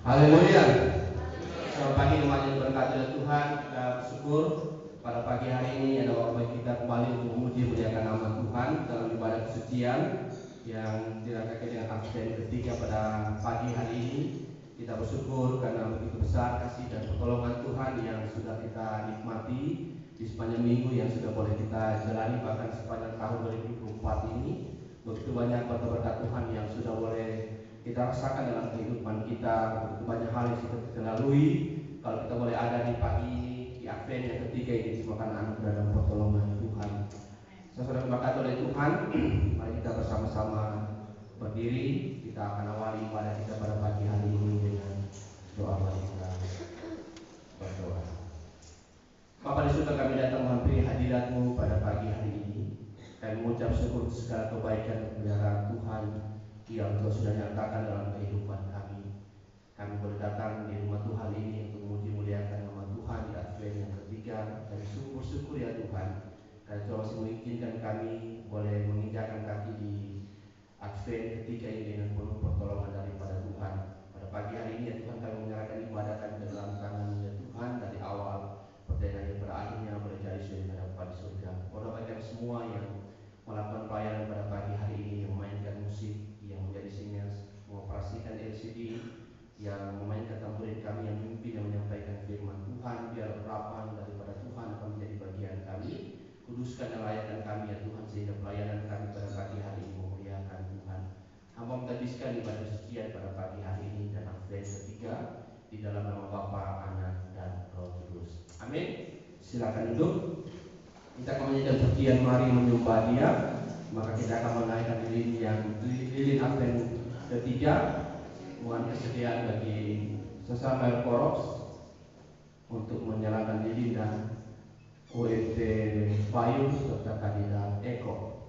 Haleluya. Selamat pagi umat yang diberkati oleh Tuhan. Kita bersyukur pada pagi hari ini ada waktu kita kembali untuk memuji muliakan nama Tuhan dalam ibadah kesucian yang dilakukan dengan absen ketiga pada pagi hari ini. Kita bersyukur karena begitu besar kasih dan pertolongan Tuhan yang sudah kita nikmati di sepanjang minggu yang sudah boleh kita jalani, bahkan sepanjang tahun 2024 ini. Begitu banyak berkat Tuhan yang sudah boleh kita rasakan dalam kehidupan kita, begitu banyak hal yang sudah kita lalui. Kalau kita boleh ada di pagi ini, di Advent yang ketiga ini, semua karena anugerah dan pertolongan Tuhan. Saudara diberkati oleh Tuhan, mari kita bersama-sama berdiri. Kita akan awali ibadah kita pada pagi hari ini dengan doa. Mari kita berdoa. Bapa di surga, kami datang menghampiri hadirat-Mu pada pagi hari ini. Kami mengucap syukur segala kebaikan dan kebenaran Tuhan yang Engkau sudah nyatakan dalam kehidupan kami. Kami boleh datang di rumah Tuhan ini untuk memuji muliakan nama Tuhan di Advent yang ketiga. Dan syukur ya Tuhan, karena Tuhan masih mengizinkan kami boleh menginjakkan kaki di Advent ketiga ini dengan penuh pertolongan daripada Tuhan. Pada pagi hari ini ya Tuhan, kami menyerahkan ibadah kami ke dalam tangan-Mu ya Tuhan, dari awal pertengahan pada akhirnya boleh jadi sudah dapat di surga. Mohon bagi kami semua yang melakukan pelayanan pada pagi hari ini, yang memainkan musik, yang menjadi singers, mengoperasikan LCD, yang memainkan tamburin kami, yang memimpin dan menyampaikan firman Tuhan, biar urapan daripada Tuhan akan menjadi bagian kami. Kuduskan dan layakkan kami ya Tuhan, sehingga pelayanan kami pada pagi hari ini memuliakan Tuhan. Hamba mengadiskan ibadah sucian pada pagi hari ini dan Advent ketiga di dalam nama Bapa, Anak, dan Roh Kudus. Amin. Silakan duduk. Kita akan menyanyikan pujian Mari Menyembah Dia. Maka kita akan menaikkan lilin Advent ketiga. Mohon kesediaan bagi sesama koros untuk menyalakan lilin dan UMT Payung serta kandidat Eko.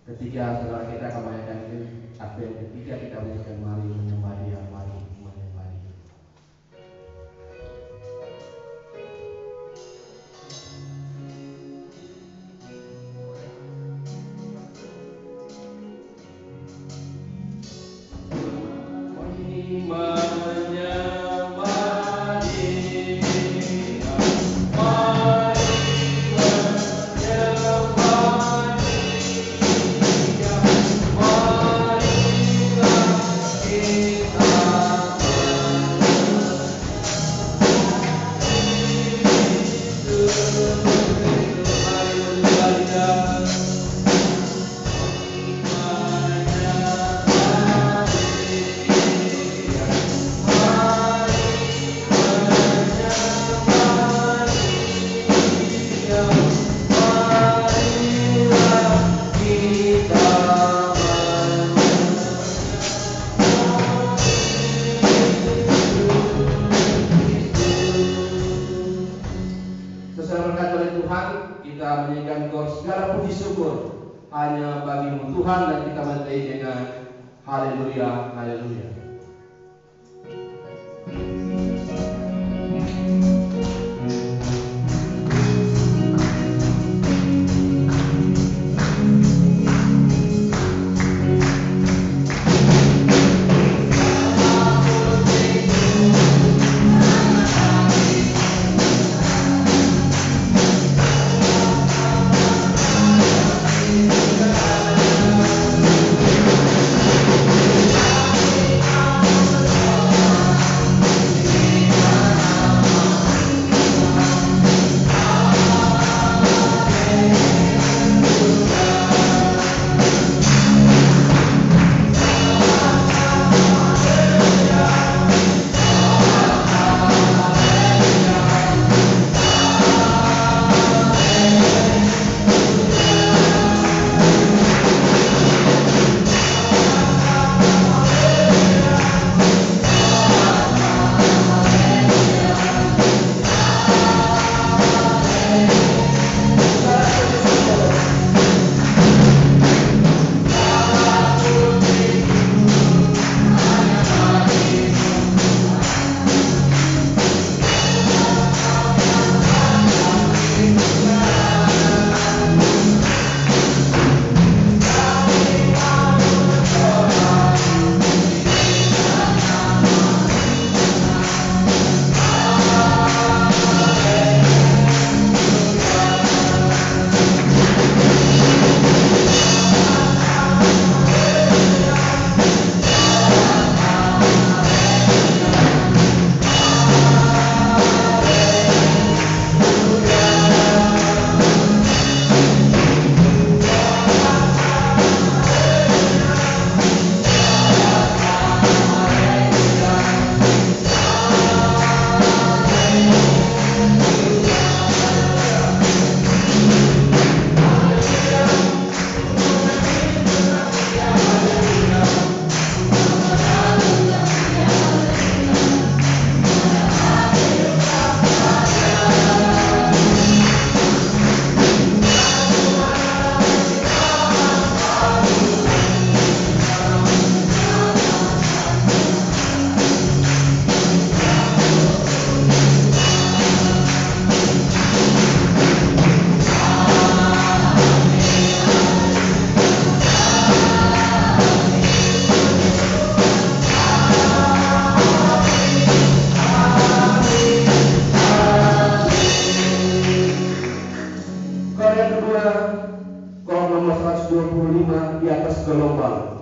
Ketiga saudara kita akan menaikkan lilin Advent ketiga. Kita menyanyikan Mari Menyembah Dia, Mari Menyembah Dia. Skor yang kedua, skor nomor 125 di atas gelombang.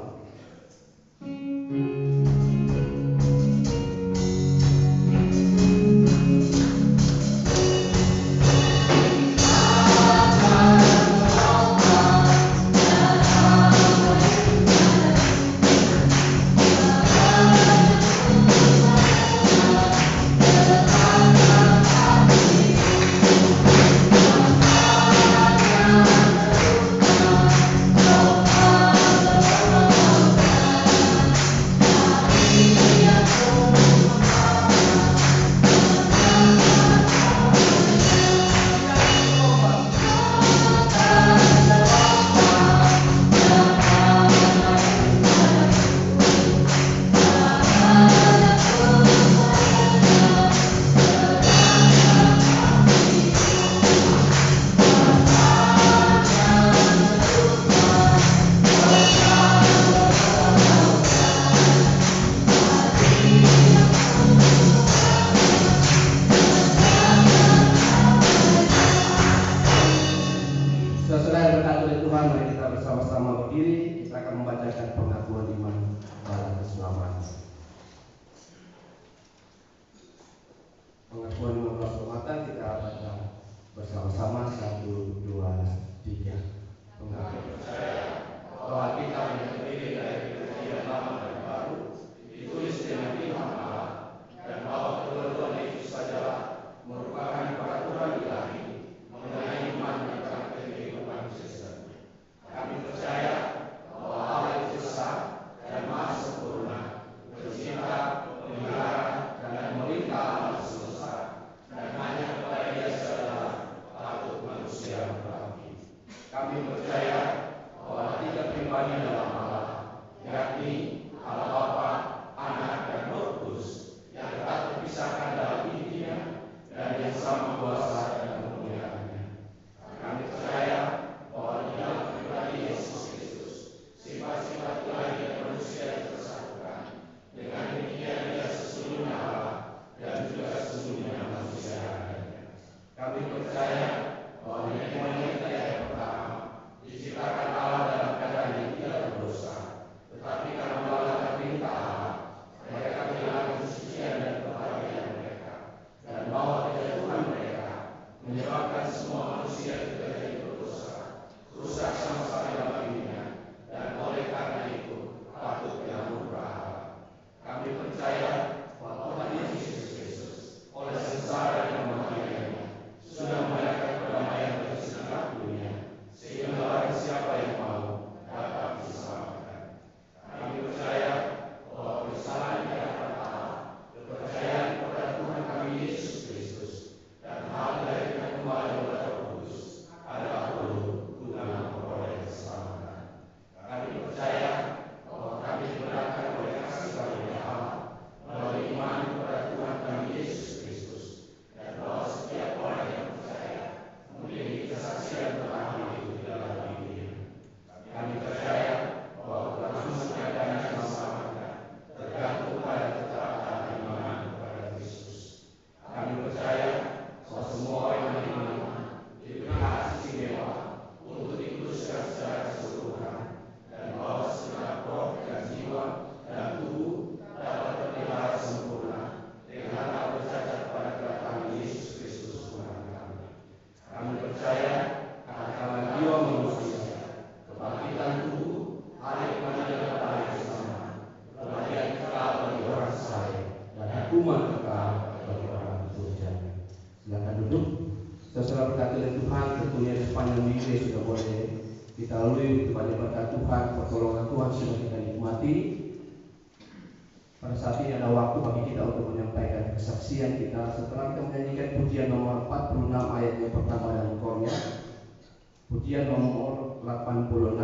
Pujian nomor 86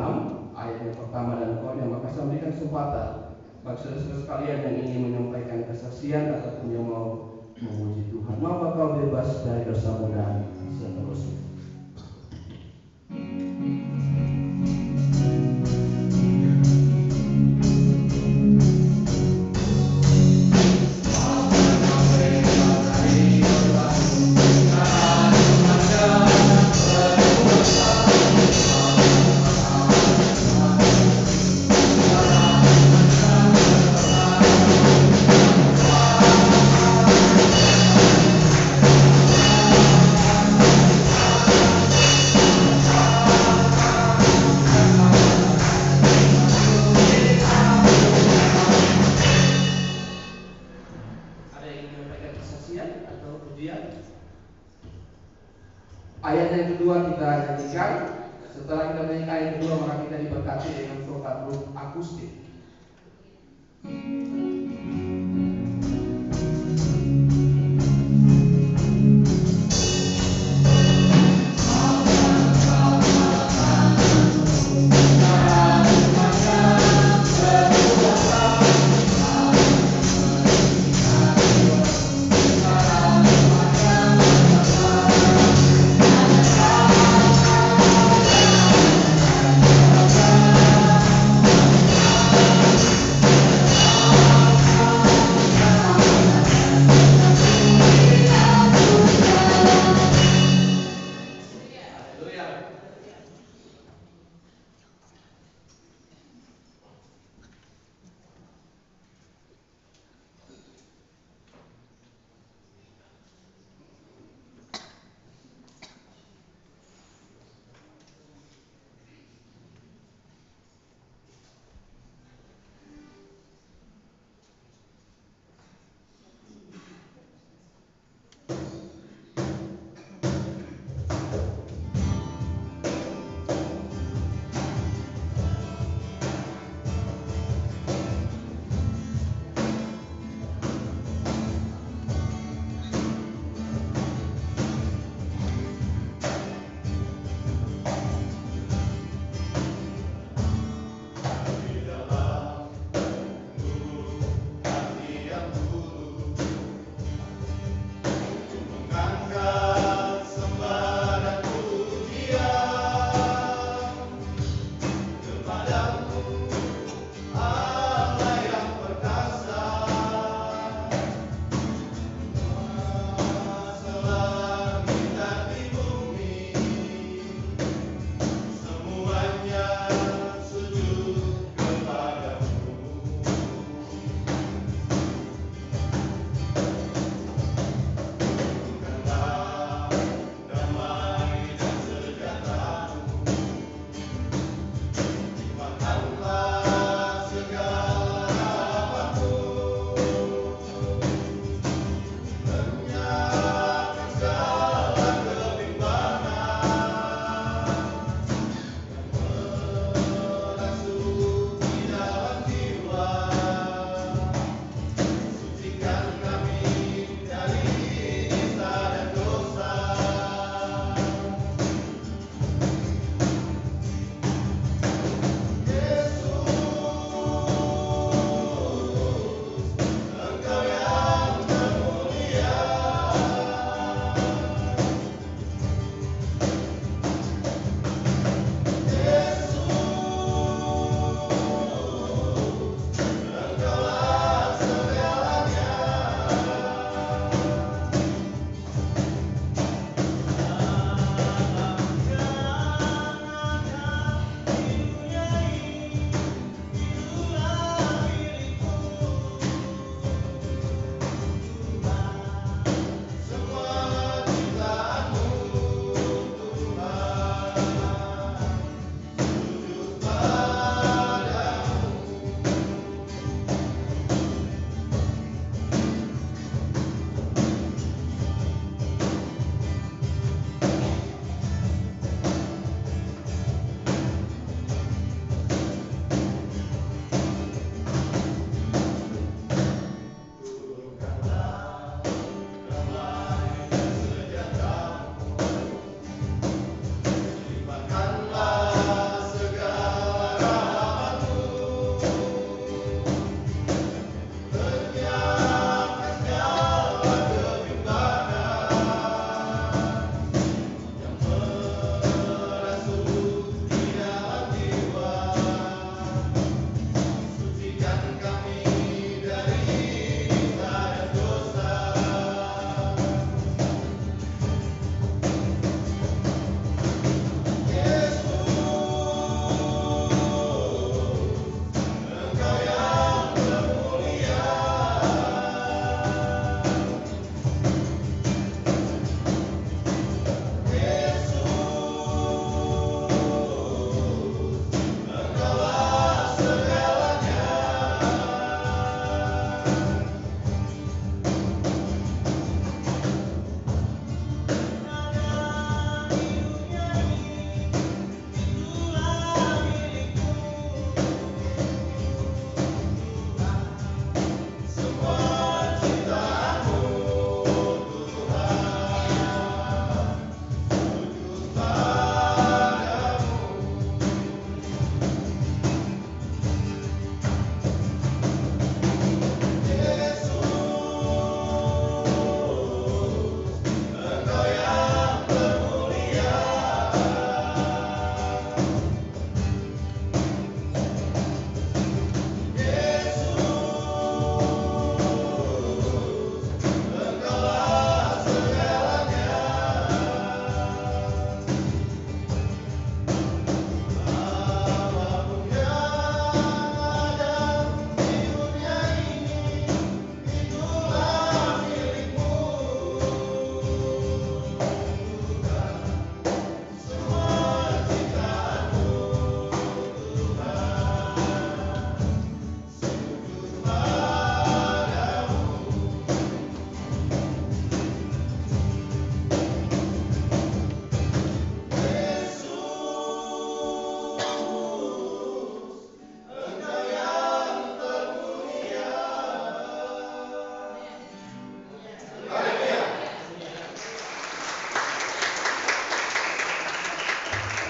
ayat yang pertama dan kornya, maka saya berikan kesempatan bagi saudara sekalian yang ingin menyampaikan kesaksian ataupun yang mau memuji Tuhan, maka kau bebas dari dosa dan seterusnya. kedua kita nyanyikan. Setelah kita menyanyikan ayat kedua, maka kita diberkati dengan sobat roh akustik.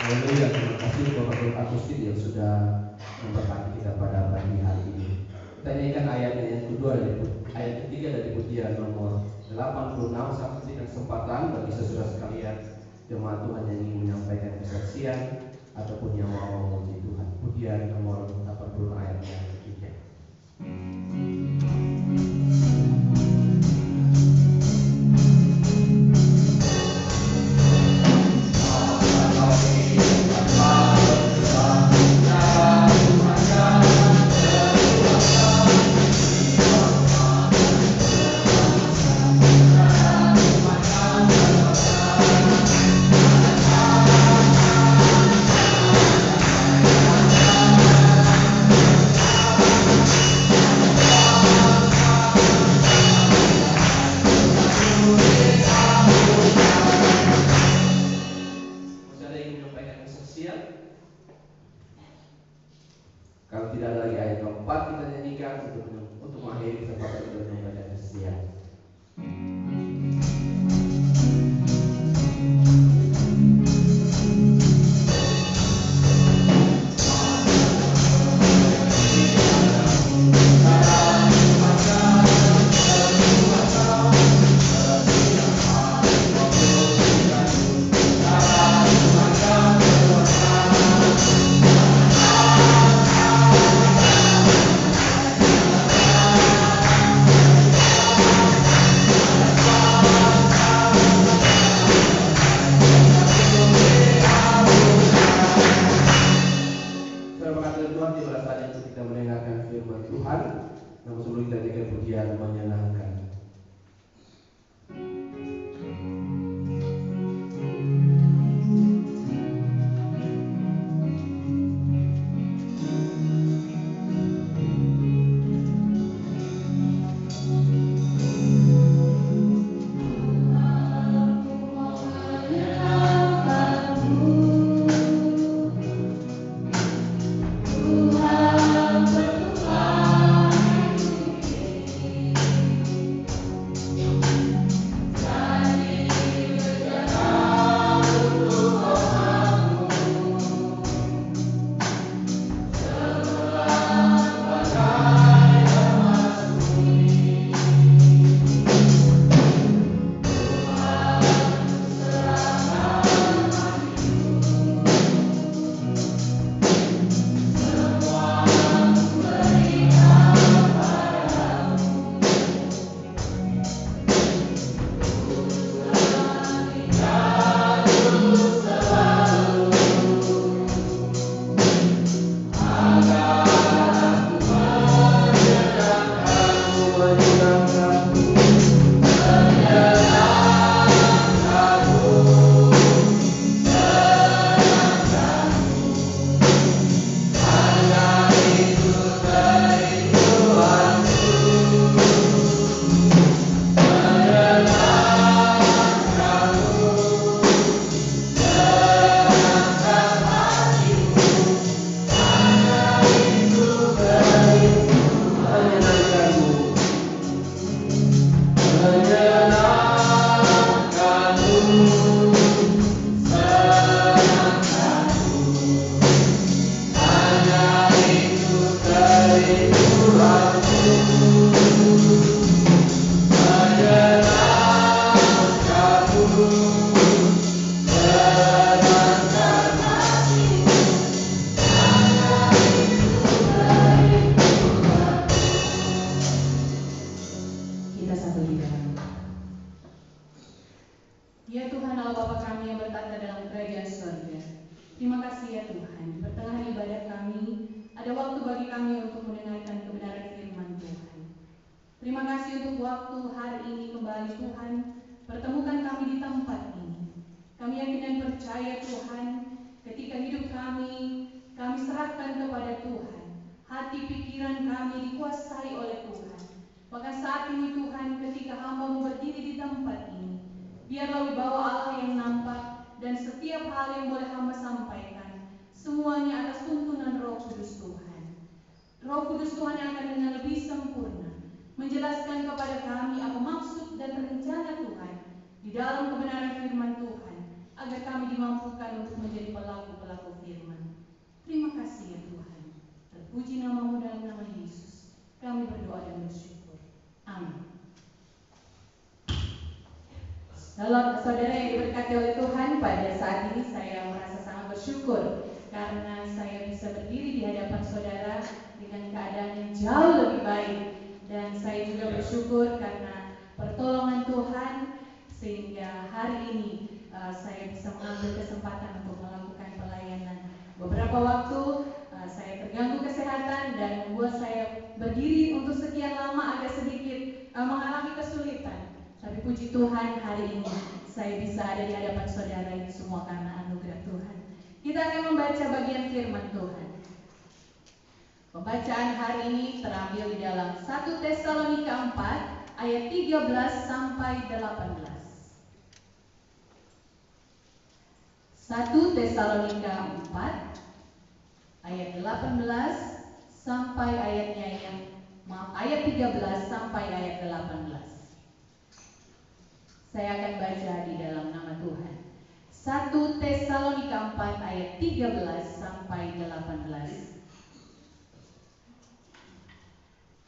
Haleluya, terima kasih Bapak Guru Akustik yang sudah memberkati kita pada pagi hari ini. Kita nyanyikan ayatnya yang kedua dari ayat ketiga dari pujian nomor 86. Saya berikan kesempatan bagi saudara sekalian jemaat Tuhan yang ingin menyampaikan kesaksian ataupun yang mau memuji Tuhan. Pujian nomor 86 ayat yang ketiga. Kalau tidak ada lagi ayat keempat, kita nyanyikan untuk mengakhiri kesempatan kita menyampaikan kesaksian. agar kami dimampukan untuk menjadi pelaku-pelaku firman. Terima kasih ya Tuhan. Terpuji nama-Mu dalam nama Yesus. Kami berdoa dan bersyukur. Amin. Saudara yang diberkati oleh Tuhan, pada saat ini saya merasa sangat bersyukur karena saya bisa berdiri di hadapan saudara dengan keadaan yang jauh lebih baik, dan saya juga bersyukur karena pertolongan Tuhan sehingga hari ini saya bisa mengambil kesempatan untuk melakukan pelayanan. Beberapa waktu saya terganggu kesehatan dan membuat saya berdiri untuk sekian lama agak sedikit mengalami kesulitan. Tapi puji Tuhan, hari ini saya bisa ada di hadapan saudara ini semua karena anugerah Tuhan. Kita akan membaca bagian firman Tuhan. Pembacaan hari ini terambil di dalam 1 Tesalonika 4 ayat 13 sampai 18. 1 Tesalonika 4 ayat 18 sampai ayat 13 sampai ayat 18. Saya akan baca di dalam nama Tuhan. 1 Tesalonika 4 ayat 13 sampai 18.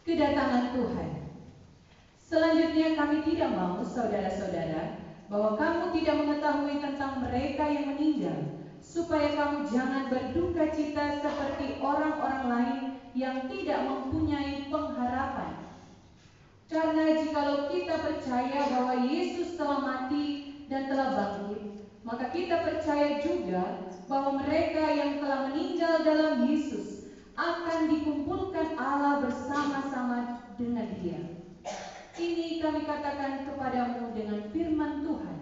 Kedatangan Tuhan. Selanjutnya kami tidak mau, saudara-saudara, bahwa kamu tidak mengetahui tentang mereka yang meninggal, supaya kamu jangan berduka cita seperti orang-orang lain yang tidak mempunyai pengharapan. Karena jikalau kita percaya bahwa Yesus telah mati dan telah bangkit, maka kita percaya juga bahwa mereka yang telah meninggal dalam Yesus akan dikumpulkan Allah bersama-sama dengan Dia. Ini kami katakan kepadamu dengan firman Tuhan.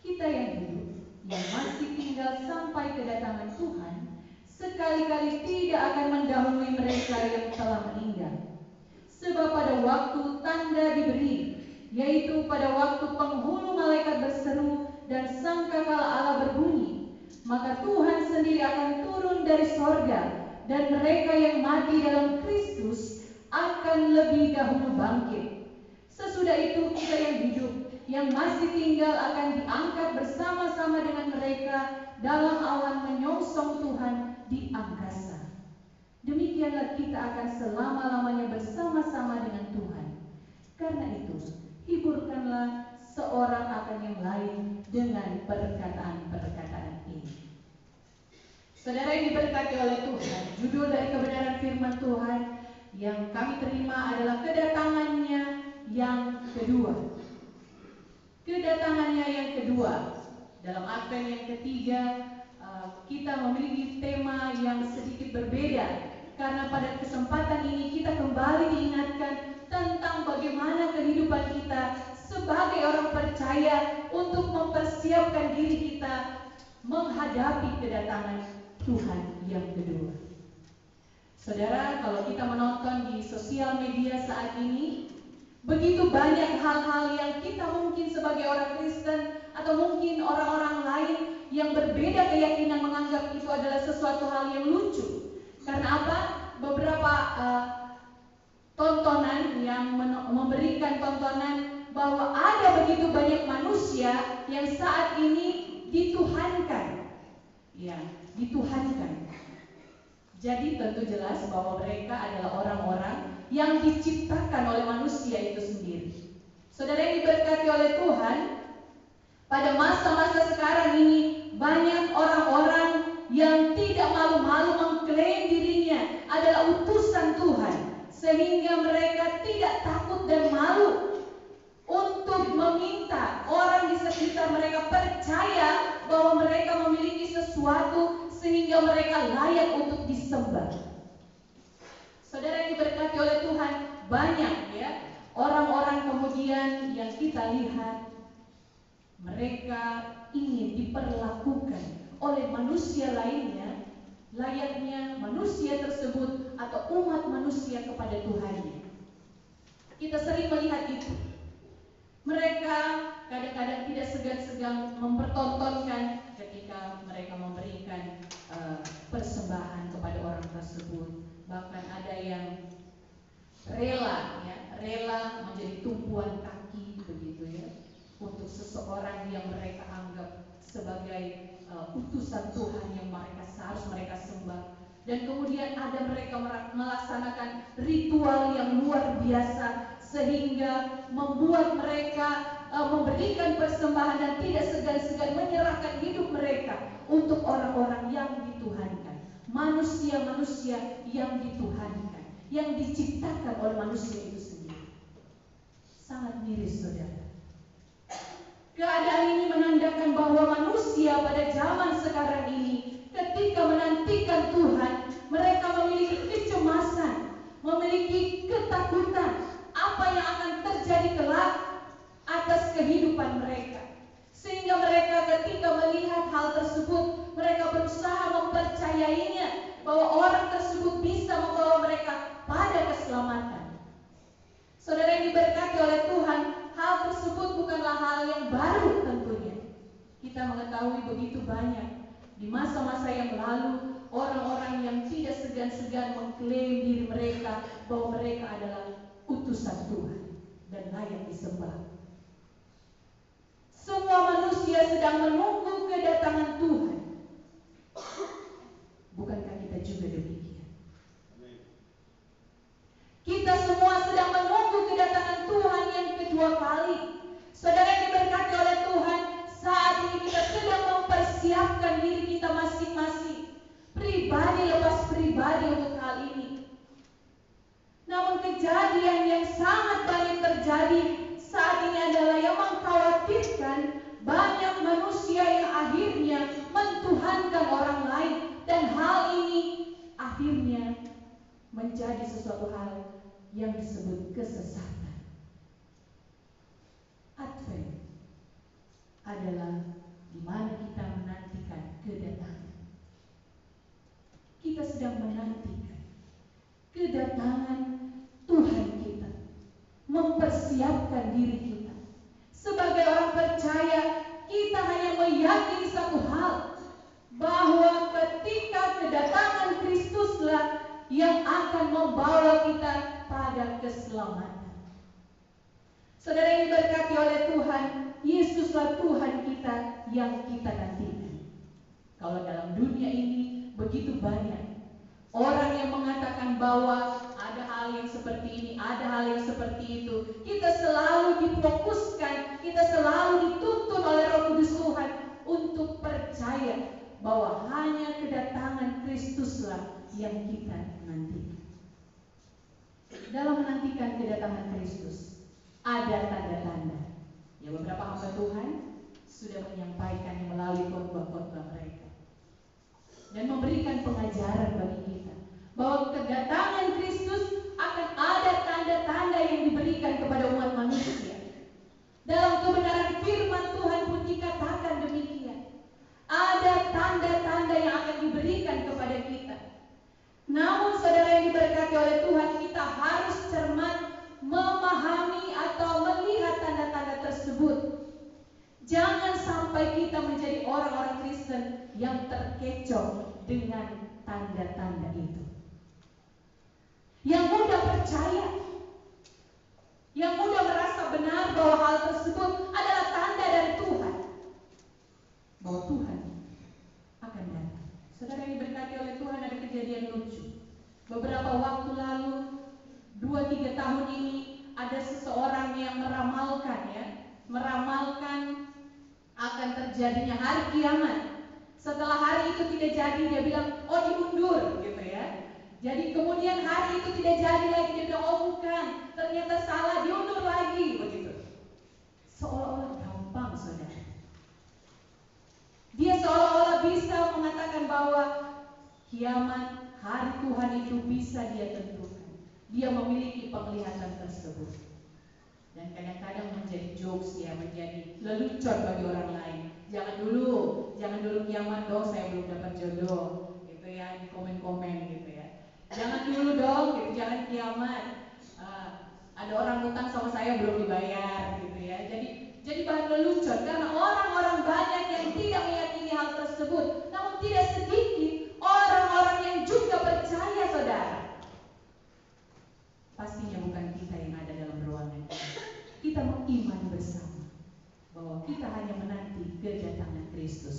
Kita yang hidup, yang masih tinggal sampai kedatangan Tuhan, sekali-kali tidak akan mendahului mereka yang telah meninggal. Sebab pada waktu tanda diberi, yaitu pada waktu penghulu malaikat berseru dan sangkakala Allah berbunyi, maka Tuhan sendiri akan turun dari sorga, dan mereka yang mati dalam Kristus akan lebih dahulu bangkit. Sesudah itu kita yang hidup, yang masih tinggal akan diangkat bersama-sama dengan mereka dalam awan menyongsong Tuhan di angkasa. Demikianlah kita akan selama-lamanya bersama-sama dengan Tuhan. Karena itu, hiburkanlah seorang akan yang lain dengan perkataan-perkataan ini. Saudara yang diberkati oleh Tuhan, judul dari kebenaran firman Tuhan yang kami terima adalah kedatangannya yang kedua. Kedatangannya yang kedua. Dalam Advent yang ketiga, kita memiliki tema yang sedikit berbeda. Karena pada kesempatan ini kita kembali diingatkan tentang bagaimana kehidupan kita sebagai orang percaya untuk mempersiapkan diri kita menghadapi kedatangan Tuhan yang kedua. Saudara, kalau kita menonton di sosial media saat ini, begitu banyak hal-hal yang kita mungkin sebagai orang Kristen atau mungkin orang-orang lain yang berbeda keyakinan menganggap itu adalah sesuatu hal yang lucu. Karena apa? Beberapa tontonan yang memberikan tontonan bahwa ada begitu banyak manusia yang saat ini dituhankan. Ya, dituhankan. Jadi tentu jelas bahwa mereka adalah orang-orang yang diciptakan oleh manusia itu sendiri. Saudara yang diberkati oleh Tuhan, pada masa-masa sekarang ini banyak orang-orang yang tidak malu-malu mengklaim dirinya adalah utusan Tuhan, sehingga mereka tidak takut dan malu untuk meminta orang di sekitar mereka percaya bahwa mereka memiliki sesuatu sehingga mereka layak untuk disembah. Saudara yang diberkati oleh Tuhan, banyak ya orang-orang kemudian yang kita lihat mereka ingin diperlakukan oleh manusia lainnya layaknya manusia tersebut atau umat manusia kepada Tuhannya. Kita sering melihat itu. Mereka kadang-kadang tidak segan-segan mempertontonkan ketika mereka memberikan persembahan kepada orang tersebut. Bahkan ada yang rela menjadi tumpuan kaki begitu ya, untuk seseorang yang mereka anggap sebagai utusan Tuhan yang harus mereka sembah. Dan kemudian ada mereka melaksanakan ritual yang luar biasa sehingga membuat mereka memberikan persembahan dan tidak segan-segan menyerahkan hidup mereka untuk orang-orang yang dituhankan, manusia-manusia yang dituhankan, yang diciptakan oleh manusia itu sendiri. Sangat miris, saudara. Keadaan ini menandakan bahwa manusia pada zaman sekarang ini ketika menantikan Tuhan, mereka memiliki kecemasan, memiliki ketakutan apa yang akan terjadi kelak atas kehidupan mereka. Sehingga mereka ketika melihat hal tersebut, mereka berusaha mempercayainya bahwa orang tersebut bisa membawa mereka pada keselamatan. Saudara yang diberkati oleh Tuhan, hal tersebut bukanlah hal yang baru tentunya. Kita mengetahui begitu banyak di masa-masa yang lalu orang-orang yang tidak segan-segan mengklaim diri mereka bahwa mereka adalah utusan Tuhan dan layak disembah. Semua manusia sedang menunggu kedatangan Tuhan. Bukankah kita juga demikian? Kita semua sedang menunggu kedatangan Tuhan yang kedua kali. Saudara yang diberkati oleh Tuhan, saat ini kita sedang mempersiapkan diri kita masing-masing, pribadi lepas pribadi untuk hal ini. Namun kejadian yang sangat banyak terjadi saat ini adalah yang mengkhawatirkan banyak manusia yang akhirnya mentuhankan orang lain, dan hal ini akhirnya menjadi sesuatu hal yang disebut kesesatan. Advent adalah di mana kita menantikan kedatangan. Kita sedang menantikan kedatangan Tuhan kita, mempersiapkan diri kita. Sebagai orang percaya, kita hanya meyakini satu hal, bahwa ketika kedatangan Kristuslah yang akan membawa kita pada keselamatan. Saudara yang diberkati oleh Tuhan, Yesuslah Tuhan kita yang kita nantikan. Kalau dalam dunia ini begitu banyak orang yang mengatakan bahwa ada hal yang seperti ini, ada hal yang seperti itu, kita selalu difokuskan, kita selalu dituntun oleh Roh Kudus Tuhan untuk percaya bahwa hanya kedatangan Kristuslah yang kita nantikan. Dalam menantikan kedatangan Kristus, ada tanda-tanda yang beberapa hamba Tuhan sudah menyampaikannya melalui khotbah-khotbah mereka dan memberikan pengajaran bagi kita bahwa kedatangan Kristus akan ada tanda-tanda yang diberikan kepada umat manusia. Dalam kebenaran firman Tuhan pun dikatakan demikian. Ada tanda-tanda yang akan diberikan kepada kita. Namun saudara yang diberkati oleh Tuhan, kita harus cermat memahami atau melihat tanda-tanda tersebut. Jangan sampai kita menjadi orang-orang Kristen yang terkecoh dengan tanda-tanda itu, yang mudah percaya, yang mudah merasa benar bahwa hal tersebut adalah tanda dari Tuhan, bahwa Tuhan akan datang. Saudara yang diberkati oleh Tuhan, ada kejadian lucu. Beberapa waktu lalu, 2-3 tahun ini, ada seseorang yang meramalkan akan terjadinya hari kiamat. Setelah hari itu tidak jadi, dia bilang, oh diundur, gitu ya. Jadi kemudian hari itu tidak jadi lagi, dia bilang, oh bukan, ternyata salah, diundur lagi, begitu. Seolah-olah gampang, saudara. Dia seolah-olah bisa mengatakan bahwa kiamat, hari Tuhan itu bisa dia tentukan. Dia memiliki penglihatan tersebut. Dan kadang-kadang menjadi jokes ya, menjadi lelucon bagi orang lain. Jangan dulu kiamat dong, saya belum dapat jodoh, gitu ya, di komen-komen gitu ya. Jangan dulu dong, gitu, jangan kiamat. Ada orang utang sama saya belum dibayar, gitu ya. Jadi bahan lelucon karena orang-orang banyak yang tidak meyakini hal tersebut. Namun tidak sedikit orang-orang yang juga percaya, saudara. Pastinya bukan kita yang ada dalam ruangan ini. Kita mengiman bersama bahwa kita hanya menanti kedatangan Kristus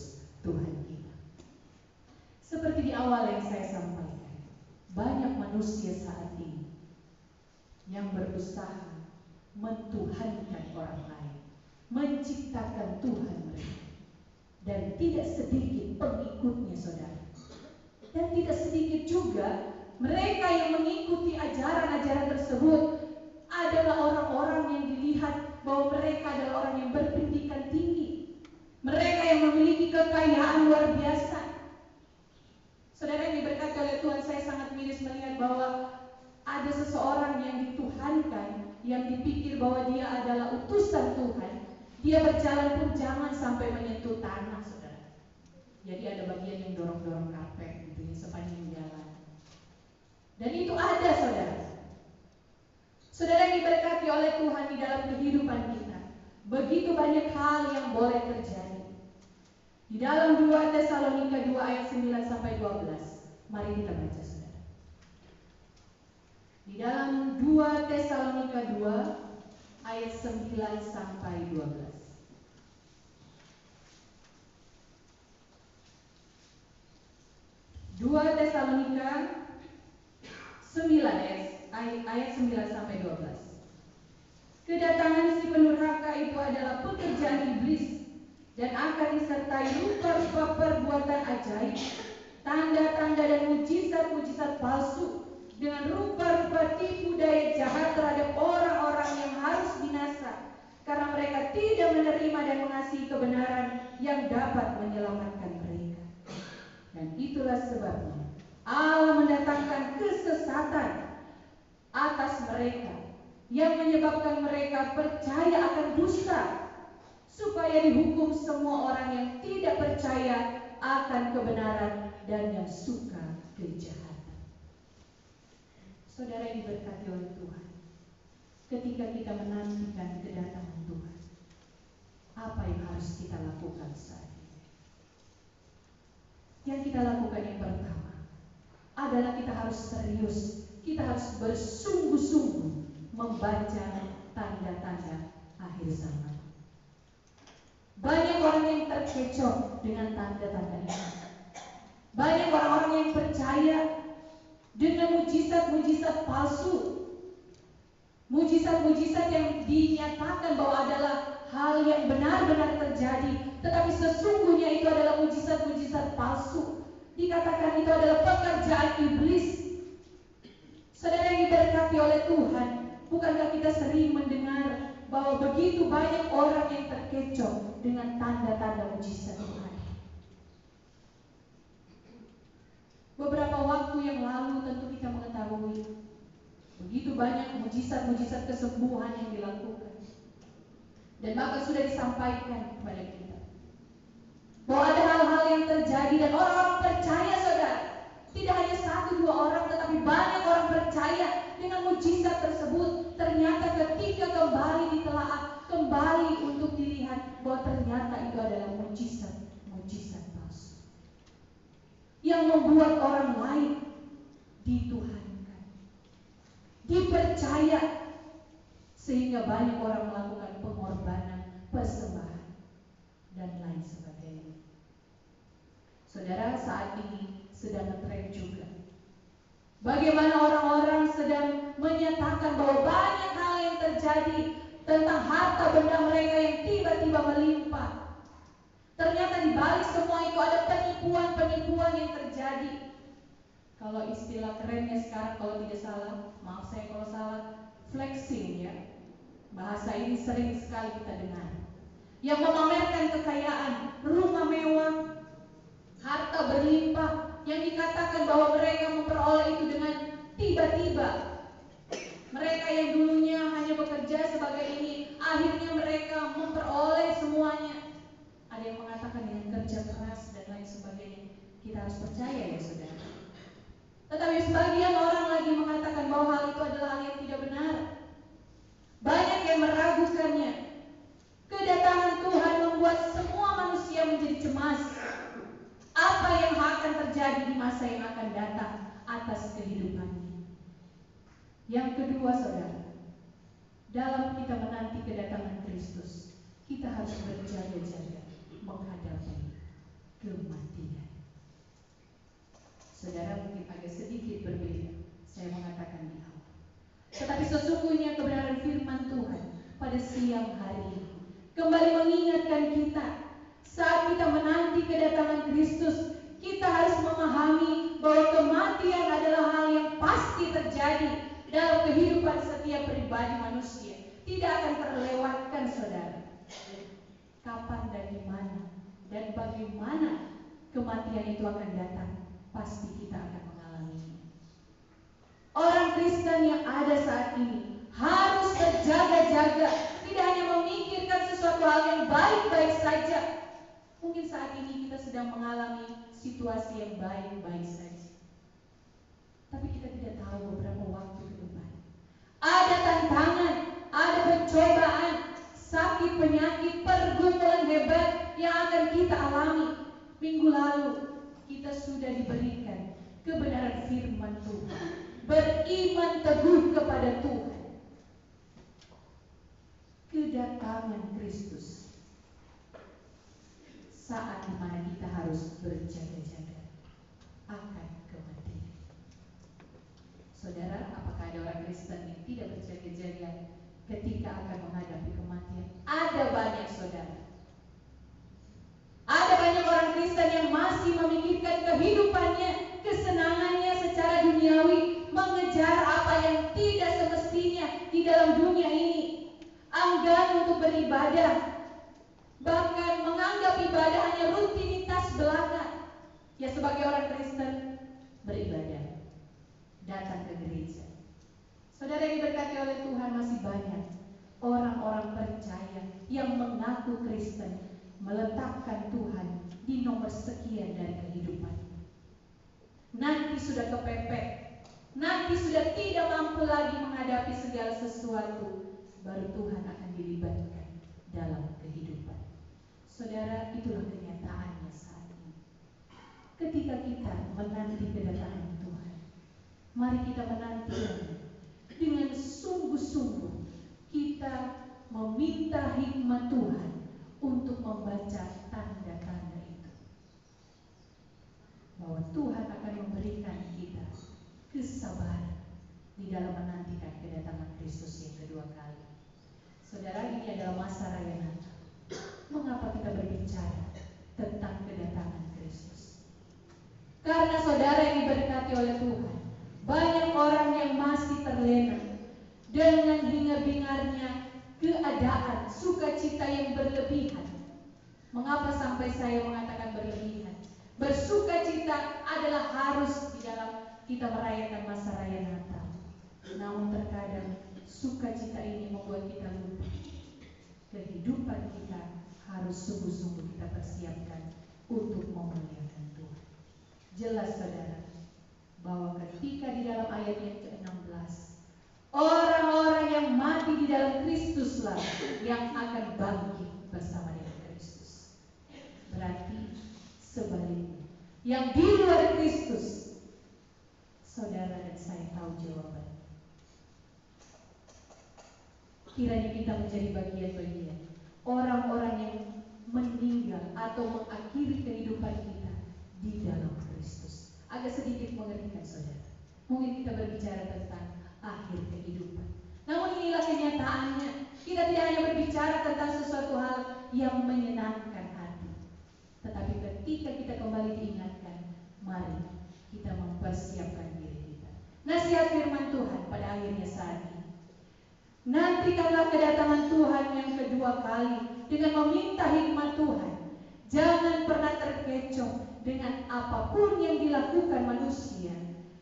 Seperti di awal yang saya sampaikan, banyak manusia saat ini yang berusaha mentuhankan orang lain, menciptakan Tuhan mereka. Dan tidak sedikit pengikutnya, saudara. Dan tidak sedikit juga mereka yang mengikuti ajaran-ajaran tersebut adalah orang-orang yang dilihat bahwa mereka adalah orang yang berpendidikan tinggi. Mereka yang memiliki kekayaan luar biasa. Saudara yang diberkati oleh Tuhan, saya sangat miris melihat bahwa ada seseorang yang dituhankan, yang dipikir bahwa dia adalah utusan Tuhan. Dia berjalan pun jangan sampai menyentuh tanah, saudara. Jadi ada bagian yang dorong-dorong karpet gitu ya sepanjang jalan. Dan itu ada, saudara. Saudara yang diberkati oleh Tuhan di dalam kehidupan kita, begitu banyak hal yang boleh terjadi. Di dalam 2 Tesalonika 2 ayat 9 sampai 12, mari kita baca, saudara. Di dalam 2 Tesalonika 2 ayat 9 sampai 12. 2 Tesalonika 9 ayat 9 sampai 12. Kedatangan si pendurhaka itu adalah pekerjaan iblis dan akan disertai rupa-rupa perbuatan ajaib, tanda-tanda dan mujizat-mujizat palsu, dengan rupa-rupa tipu daya jahat terhadap orang-orang yang harus binasa, karena mereka tidak menerima dan mengasihi kebenaran yang dapat menyelamatkan mereka. Dan itulah sebabnya Allah mendatangkan kesesatan atas mereka, yang menyebabkan mereka percaya akan dusta, supaya dihukum semua orang yang tidak percaya akan kebenaran dan yang suka kejahatan. Saudara yang diberkati oleh Tuhan, ketika kita menantikan kedatangan Tuhan, apa yang harus kita lakukan saat ini? Yang kita lakukan yang pertama adalah kita harus serius, kita harus bersungguh-sungguh membaca tanda-tanda akhir zaman. Banyak orang yang terkecoh dengan tanda-tanda ini. Banyak orang-orang yang percaya dengan mujizat-mujizat palsu, mujizat-mujizat yang dinyatakan bahwa adalah hal yang benar-benar terjadi, tetapi sesungguhnya itu adalah mujizat-mujizat palsu. Dikatakan itu adalah pekerjaan iblis. Saudara yang diberkati oleh Tuhan, bukankah kita sering mendengar bahwa begitu banyak orang yang terkecoh dengan tanda-tanda mujizat Tuhan? Beberapa waktu yang lalu tentu kita mengetahui begitu banyak mujizat-mujizat kesembuhan yang dilakukan. Dan bahkan sudah disampaikan kepada kita bahwa ada hal-hal yang terjadi dan orang-orang percaya, saudara. Tidak hanya 1-2 orang, tetapi banyak orang percaya dengan mujizat tersebut. Ternyata ketika kembali ditelaah, kembali untuk dilihat bahwa ternyata itu adalah mujizat palsu yang membuat orang lain dituhankan, dipercaya, sehingga banyak orang melakukan pengorbanan, persembahan, dan lain sebagainya. Saudara, saat ini sedang ngetren juga bagaimana orang-orang sedang menyatakan bahwa banyak hal yang terjadi tentang harta benda mereka yang tiba-tiba melimpah. Ternyata di balik semua itu ada penipuan-penipuan yang terjadi. Kalau istilah kerennya sekarang, kalau tidak salah, maaf saya kalau salah, flexing ya. Bahasa ini sering sekali kita dengar. Yang memamerkan kekayaan, rumah mewah, harta berlimpah, yang dikatakan bahwa mereka memperoleh itu dengan tiba-tiba. Mereka yang dulunya hanya bekerja sebagai ini, akhirnya mereka memperoleh semuanya. Ada yang mengatakan dengan kerja keras dan lain sebagainya. Kita harus percaya ya, saudara. Tetapi sebagian orang lagi mengatakan bahwa hal itu adalah hal yang tidak benar. Banyak yang meragukannya. Kedatangan Tuhan membuat semua manusia menjadi cemas. Apa yang akan terjadi di masa yang akan datang atas kehidupannya. Yang kedua, saudara, dalam kita menanti kedatangan Kristus, kita harus berjaga-jaga menghadapi kematian. Saudara, mungkin agak sedikit berbeda saya mengatakan di awal. Tetapi sesungguhnya kebenaran firman Tuhan pada siang hari ini kembali mengingatkan kita, saat kita menanti kedatangan Kristus, kita harus memahami bahwa kematian adalah hal yang pasti terjadi dalam kehidupan setiap pribadi manusia. Tidak akan terlewatkan, saudara. Kapan dan di mana dan bagaimana kematian itu akan datang, pasti kita akan mengalaminya. Orang Kristen yang ada saat ini harus berjaga-jaga, tidak hanya memikirkan sesuatu hal yang baik-baik saja. Mungkin saat ini kita sedang mengalami situasi yang baik-baik saja, tapi kita tidak tahu beberapa waktu ke depan ada tantangan, ada pencobaan, sakit, penyakit, pergumulan hebat yang akan kita alami. Minggu lalu kita sudah diberikan kebenaran firman Tuhan, beriman teguh kepada Tuhan. Kedatangan Kristus, saat dimana kita harus berjaga-jaga akan kematian. Saudara, apakah ada orang Kristen yang tidak berjaga-jaga ketika akan menghadapi kematian? Ada banyak, saudara. Ada banyak orang Kristen yang masih memikirkan kehidupannya, kesenangannya secara duniawi, mengejar apa yang tidak semestinya di dalam dunia ini, enggan untuk beribadah, bahkan menganggap ibadah hanya rutinitas belaka. Ya, sebagai orang Kristen beribadah, datang ke gereja. Saudara yang diberkati oleh Tuhan, masih banyak orang-orang percaya yang mengaku Kristen, meletakkan Tuhan di nomor sekian dari kehidupan. Nanti sudah kepepet, nanti sudah tidak mampu lagi menghadapi segala sesuatu, baru Tuhan akan dilibatkan dalam kehidupan. Saudara, itulah kenyataannya saat ini. Ketika kita menanti kedatangan Tuhan, mari kita menantinya dengan sungguh-sungguh. Kita meminta hikmat Tuhan untuk membaca tanda-tanda itu, bahwa Tuhan akan memberikan kita kesabaran di dalam menantikan kedatangan Kristus yang kedua kali. Saudara, ini adalah masa raya Natal. Mengapa kita berbicara tentang kedatangan Kristus? Karena saudara yang diberkati oleh Tuhan, banyak orang yang masih terlena dengan hingar-bingarnya keadaan, sukacita yang berlebihan. Mengapa sampai saya mengatakan berlebihan? Bersukacita adalah harus di dalam kita merayakan masa raya Natal. Namun terkadang sukacita ini membuat kita lupa. Kehidupan kita harus sungguh-sungguh kita persiapkan untuk memuliakan Tuhan. Jelas, saudara, bahwa ketika di dalam ayat yang ke-16, orang-orang yang mati di dalam Kristuslah yang akan bangkit bersama dengan Kristus. Berarti sebaliknya, yang di luar Kristus, saudara dan saya tahu jawaban. Kiranya kita menjadi bagian-bagian orang-orang yang meninggal atau mengakhiri kehidupan kita di dalam Kristus. Agak sedikit mengerikan, saudara. Mungkin kita berbicara tentang akhir kehidupan, namun inilah kenyataannya. Kita tidak hanya berbicara tentang sesuatu hal yang menyenangkan hati, tetapi ketika kita kembali diingatkan, mari kita mempersiapkan diri kita. Nasihat firman Tuhan pada akhirnya saat ini, nantikanlah kedatangan Tuhan yang kedua kali dengan meminta hikmat Tuhan. Jangan pernah terkecoh dengan apapun yang dilakukan manusia,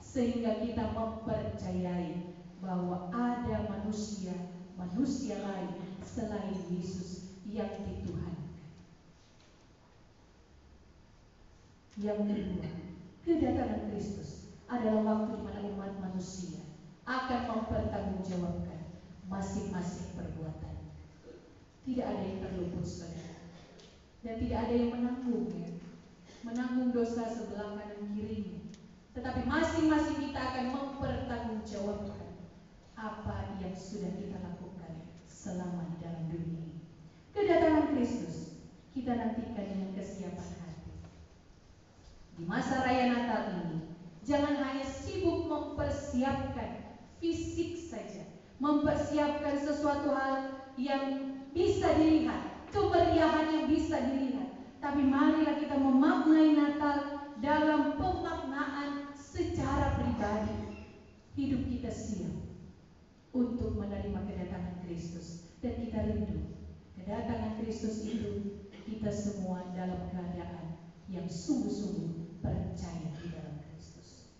sehingga kita mempercayai bahwa ada manusia lain selain Yesus yang dituhankan. Yang kedua, kedatangan Kristus adalah waktu di mana umat manusia akan mempertanggungjawabkan masing-masing perbuatan. Tidak ada yang terluput, saudara, dan tidak ada yang menanggung dosa sebelah kanan kirinya. Tetapi masing-masing kita akan mempertanggungjawabkan apa yang sudah kita lakukan selama di dalam dunia ini. Kedatangan Kristus kita nantikan dengan kesiapan hati. Di masa raya Natal ini, Jangan hanya sibuk mempersiapkan fisik saja, mempersiapkan sesuatu hal yang bisa dilihat, kemeriahan yang bisa dilihat. Tapi marilah kita memaknai Natal dalam pemaknaan secara pribadi. Hidup kita siap untuk menerima kedatangan Kristus, dan kita rindu kedatangan Kristus itu kita semua dalam keadaan yang sungguh-sungguh percaya di dalam Kristus.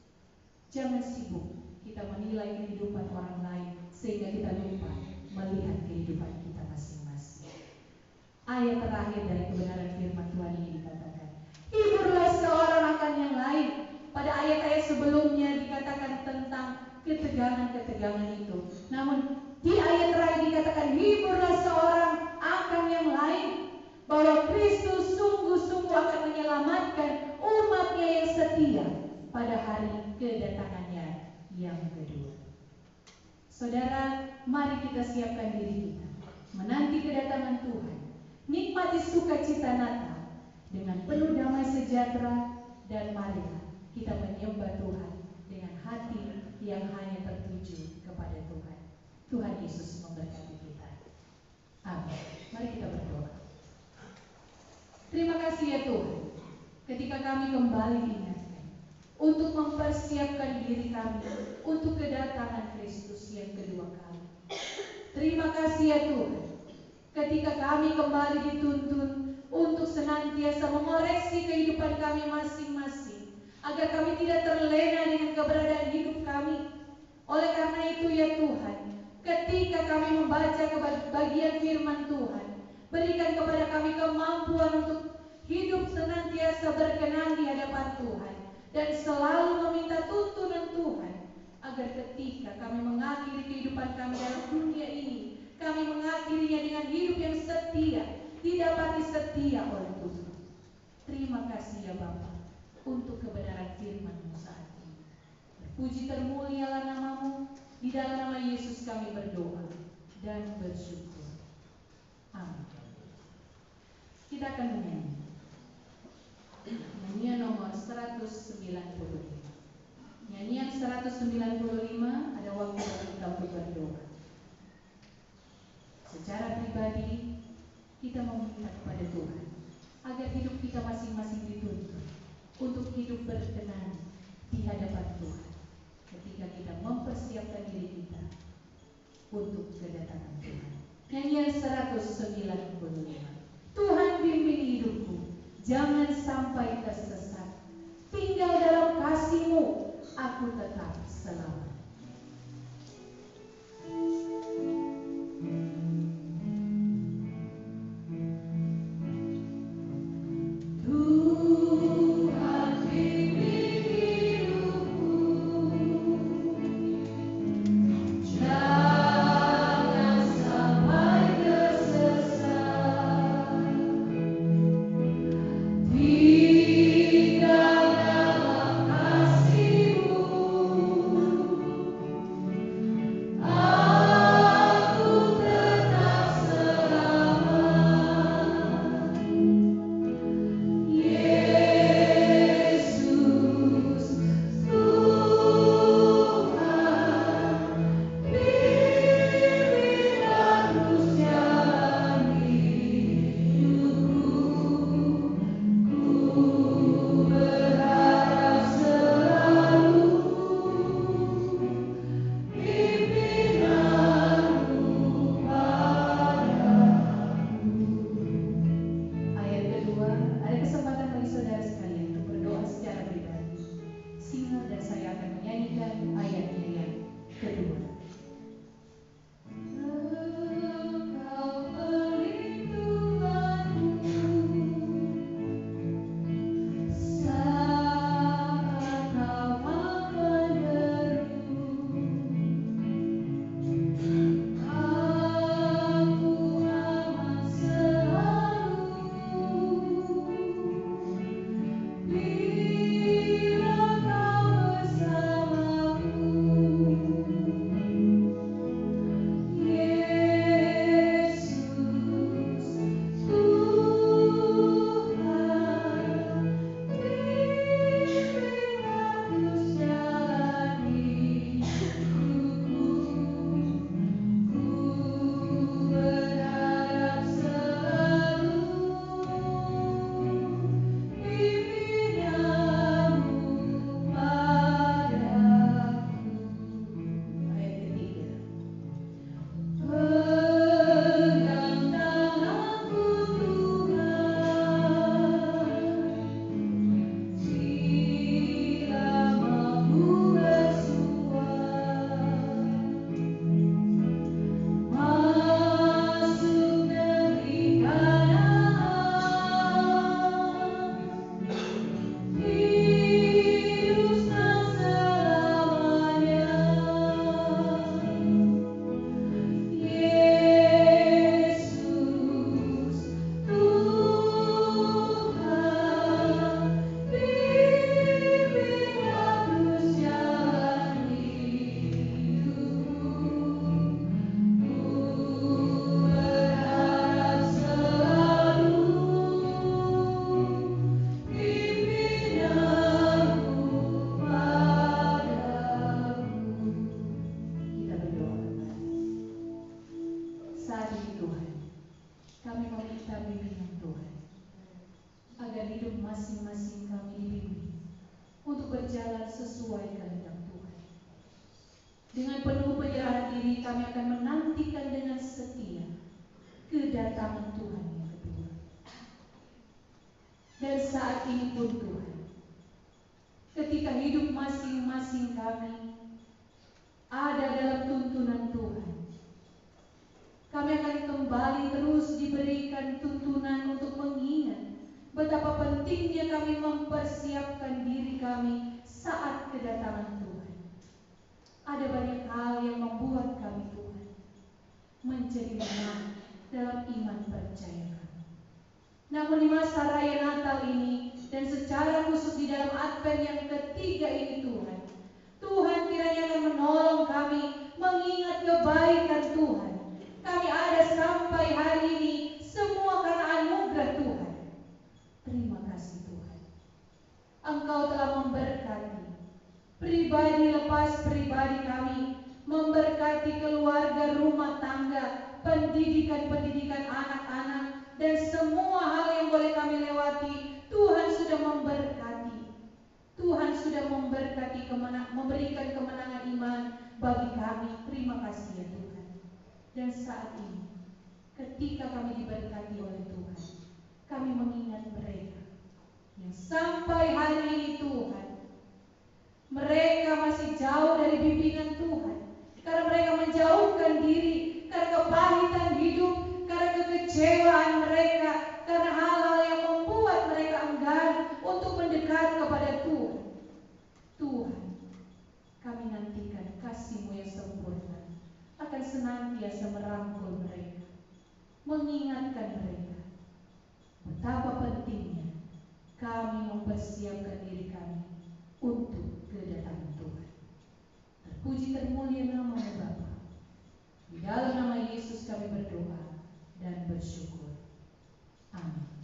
Jangan sibuk kita menilai kehidupan orang lain sehingga kita lupa melihat kehidupan kita masing-masing. Ayat terakhir dari kebenaran firman Tuhan ini dikatakan, hiburlah seorang akan yang lain. Pada ayat-ayat sebelumnya dikatakan tentang ketegangan-ketegangan itu. Namun di ayat terakhir dikatakan, hiburlah seorang akan yang lain, bahwa Kristus sungguh-sungguh akan menyelamatkan umatnya yang setia pada hari kedatangannya yang kedua. Saudara, mari kita siapkan diri kita menanti kedatangan Tuhan. Nikmati sukacita Natal dengan penuh damai sejahtera, dan marilah kita menyembah Tuhan dengan hati yang hanya tertuju kepada Tuhan. Tuhan Yesus memberkati kita. Amin. Mari kita berdoa. Terima kasih ya Tuhan, ketika kami kembali diingatkan untuk mempersiapkan diri kami untuk kedatangan Kristus yang kedua kali. Terima kasih ya Tuhan, ketika kami kembali dituntun untuk senantiasa mengoreksi kehidupan kami masing-masing, agar kami tidak terlena dengan keberadaan hidup kami. Oleh karena itu ya Tuhan, ketika kami membaca bagian firman Tuhan, berikan kepada kami kemampuan untuk hidup senantiasa berkenan di hadapan Tuhan, dan selalu meminta tuntunan Tuhan, agar ketika kami mengakhiri kehidupan kami dalam dunia ini, kami mengakhirinya dengan hidup yang setia, didapati setia oleh Tuhan. Terima kasih ya Bapa untuk kebenaran firman-Mu saat ini. Terpuji termulialah nama-Mu. Di dalam nama Yesus kami berdoa dan bersyukur. Amin. Kita akan menyanyi nyanyian nomor 195. Nyanyian 195 ada waktu bagi kita untuk berdoa. Secara pribadi kita meminta kepada Tuhan agar hidup kita masing-masing dituntun untuk hidup berkenan di hadapan Tuhan ketika kita mempersiapkan diri kita untuk kedatangan Tuhan. Nyanyian 195. Tuhan bimbing hidupku, jangan sampai tersesat. Tinggal dalam kasih-Mu, aku tetap selamat. Tinggal dalam kasih. Dengan penuh penyerahan diri kami akan menantikan dengan setia kedatangan Tuhan yang kedua. Dan saat ini pun Tuhan, ketika hidup masing-masing kami ada dalam tuntunan Tuhan, kami akan kembali terus diberikan tuntunan untuk mengingat betapa pentingnya kami mempersiapkan diri kami saat kedatangan Tuhan. Ada banyak hal yang membuat kami Tuhan menjadi lemah dalam iman percaya kami. Namun di masa raya Natal ini dan secara khusus di dalam Advent yang ketiga ini Tuhan kiranya akan menolong kami mengingat kebaikan Tuhan. Kami ada sampai hari ini semua karena anugerah Tuhan. Terima kasih Tuhan. Engkau telah memberkati pribadi lepas pribadi kami, memberkati keluarga, rumah tangga, pendidikan anak-anak, dan semua hal yang boleh kami lewati. Tuhan sudah memberkati. Tuhan sudah memberkati, memberikan kemenangan iman bagi kami. Terima kasih ya Tuhan. Dan saat ini, ketika kami diberkati oleh Tuhan, kami mengingat mereka yang sampai hari ini Tuhan, mereka masih jauh dari bimbingan Tuhan, karena mereka menjauhkan diri, karena kepahitan hidup, karena kekecewaan mereka, karena hal-hal yang membuat mereka enggan untuk mendekat kepada Tuhan. Tuhan, kami nantikan kasih-Mu yang sempurna akan senantiasa merangkul mereka, mengingatkan mereka betapa pentingnya kami mempersiapkan diri kami untuk kedatangan Tuhan. Terpuji termulia nama-Mu Bapa. Di dalam nama Yesus kami berdoa dan bersyukur. Amin.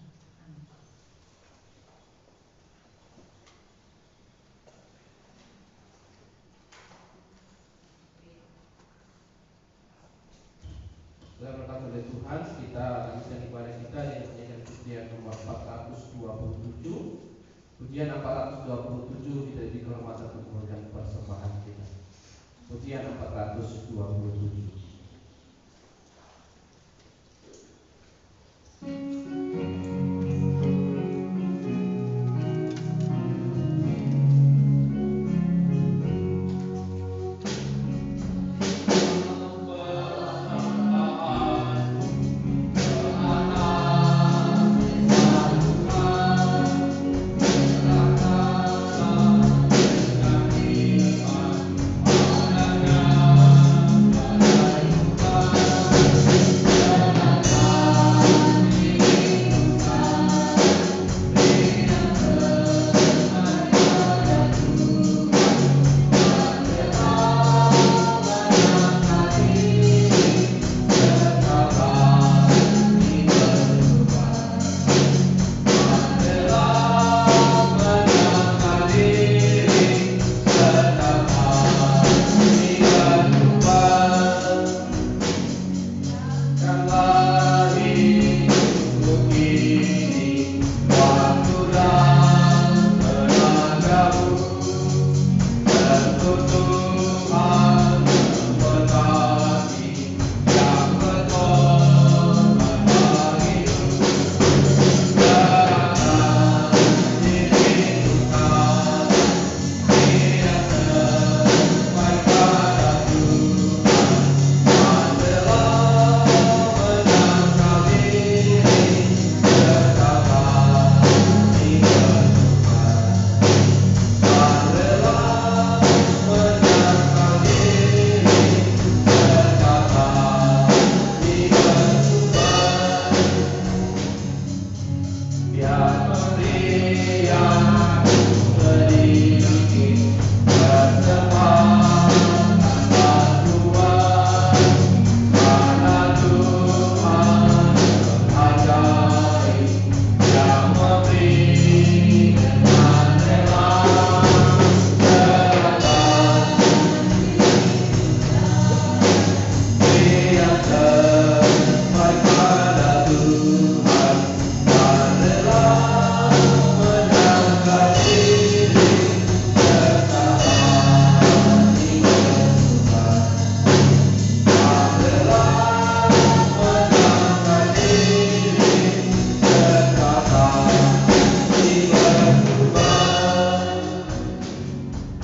Saudara berkat oleh Tuhan, kita lanjutkan ibadah kita yang menjadi pujian nomor 427. Pujian 427 kita di kehormatan Tuhan dan persembahan kita. Pujian 427.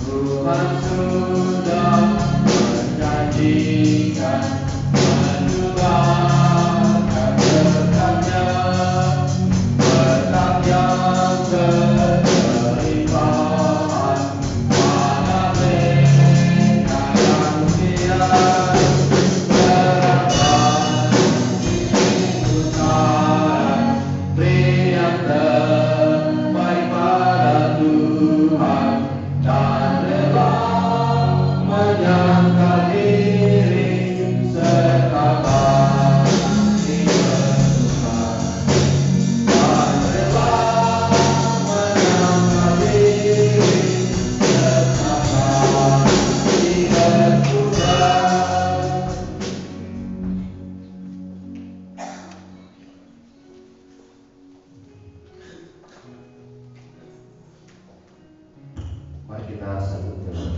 Tuhan sudah menjanjikan menularkan berkatnya, berkat yang berlimpahan pada mereka yang setia. Serahkan kebenaran, beri yang terbaik pada Tuhan, dan rela menyangkal diri serta kasih berdoa, dan rela menyangkal diri serta kasih berdoa. Mari kita sambut doa.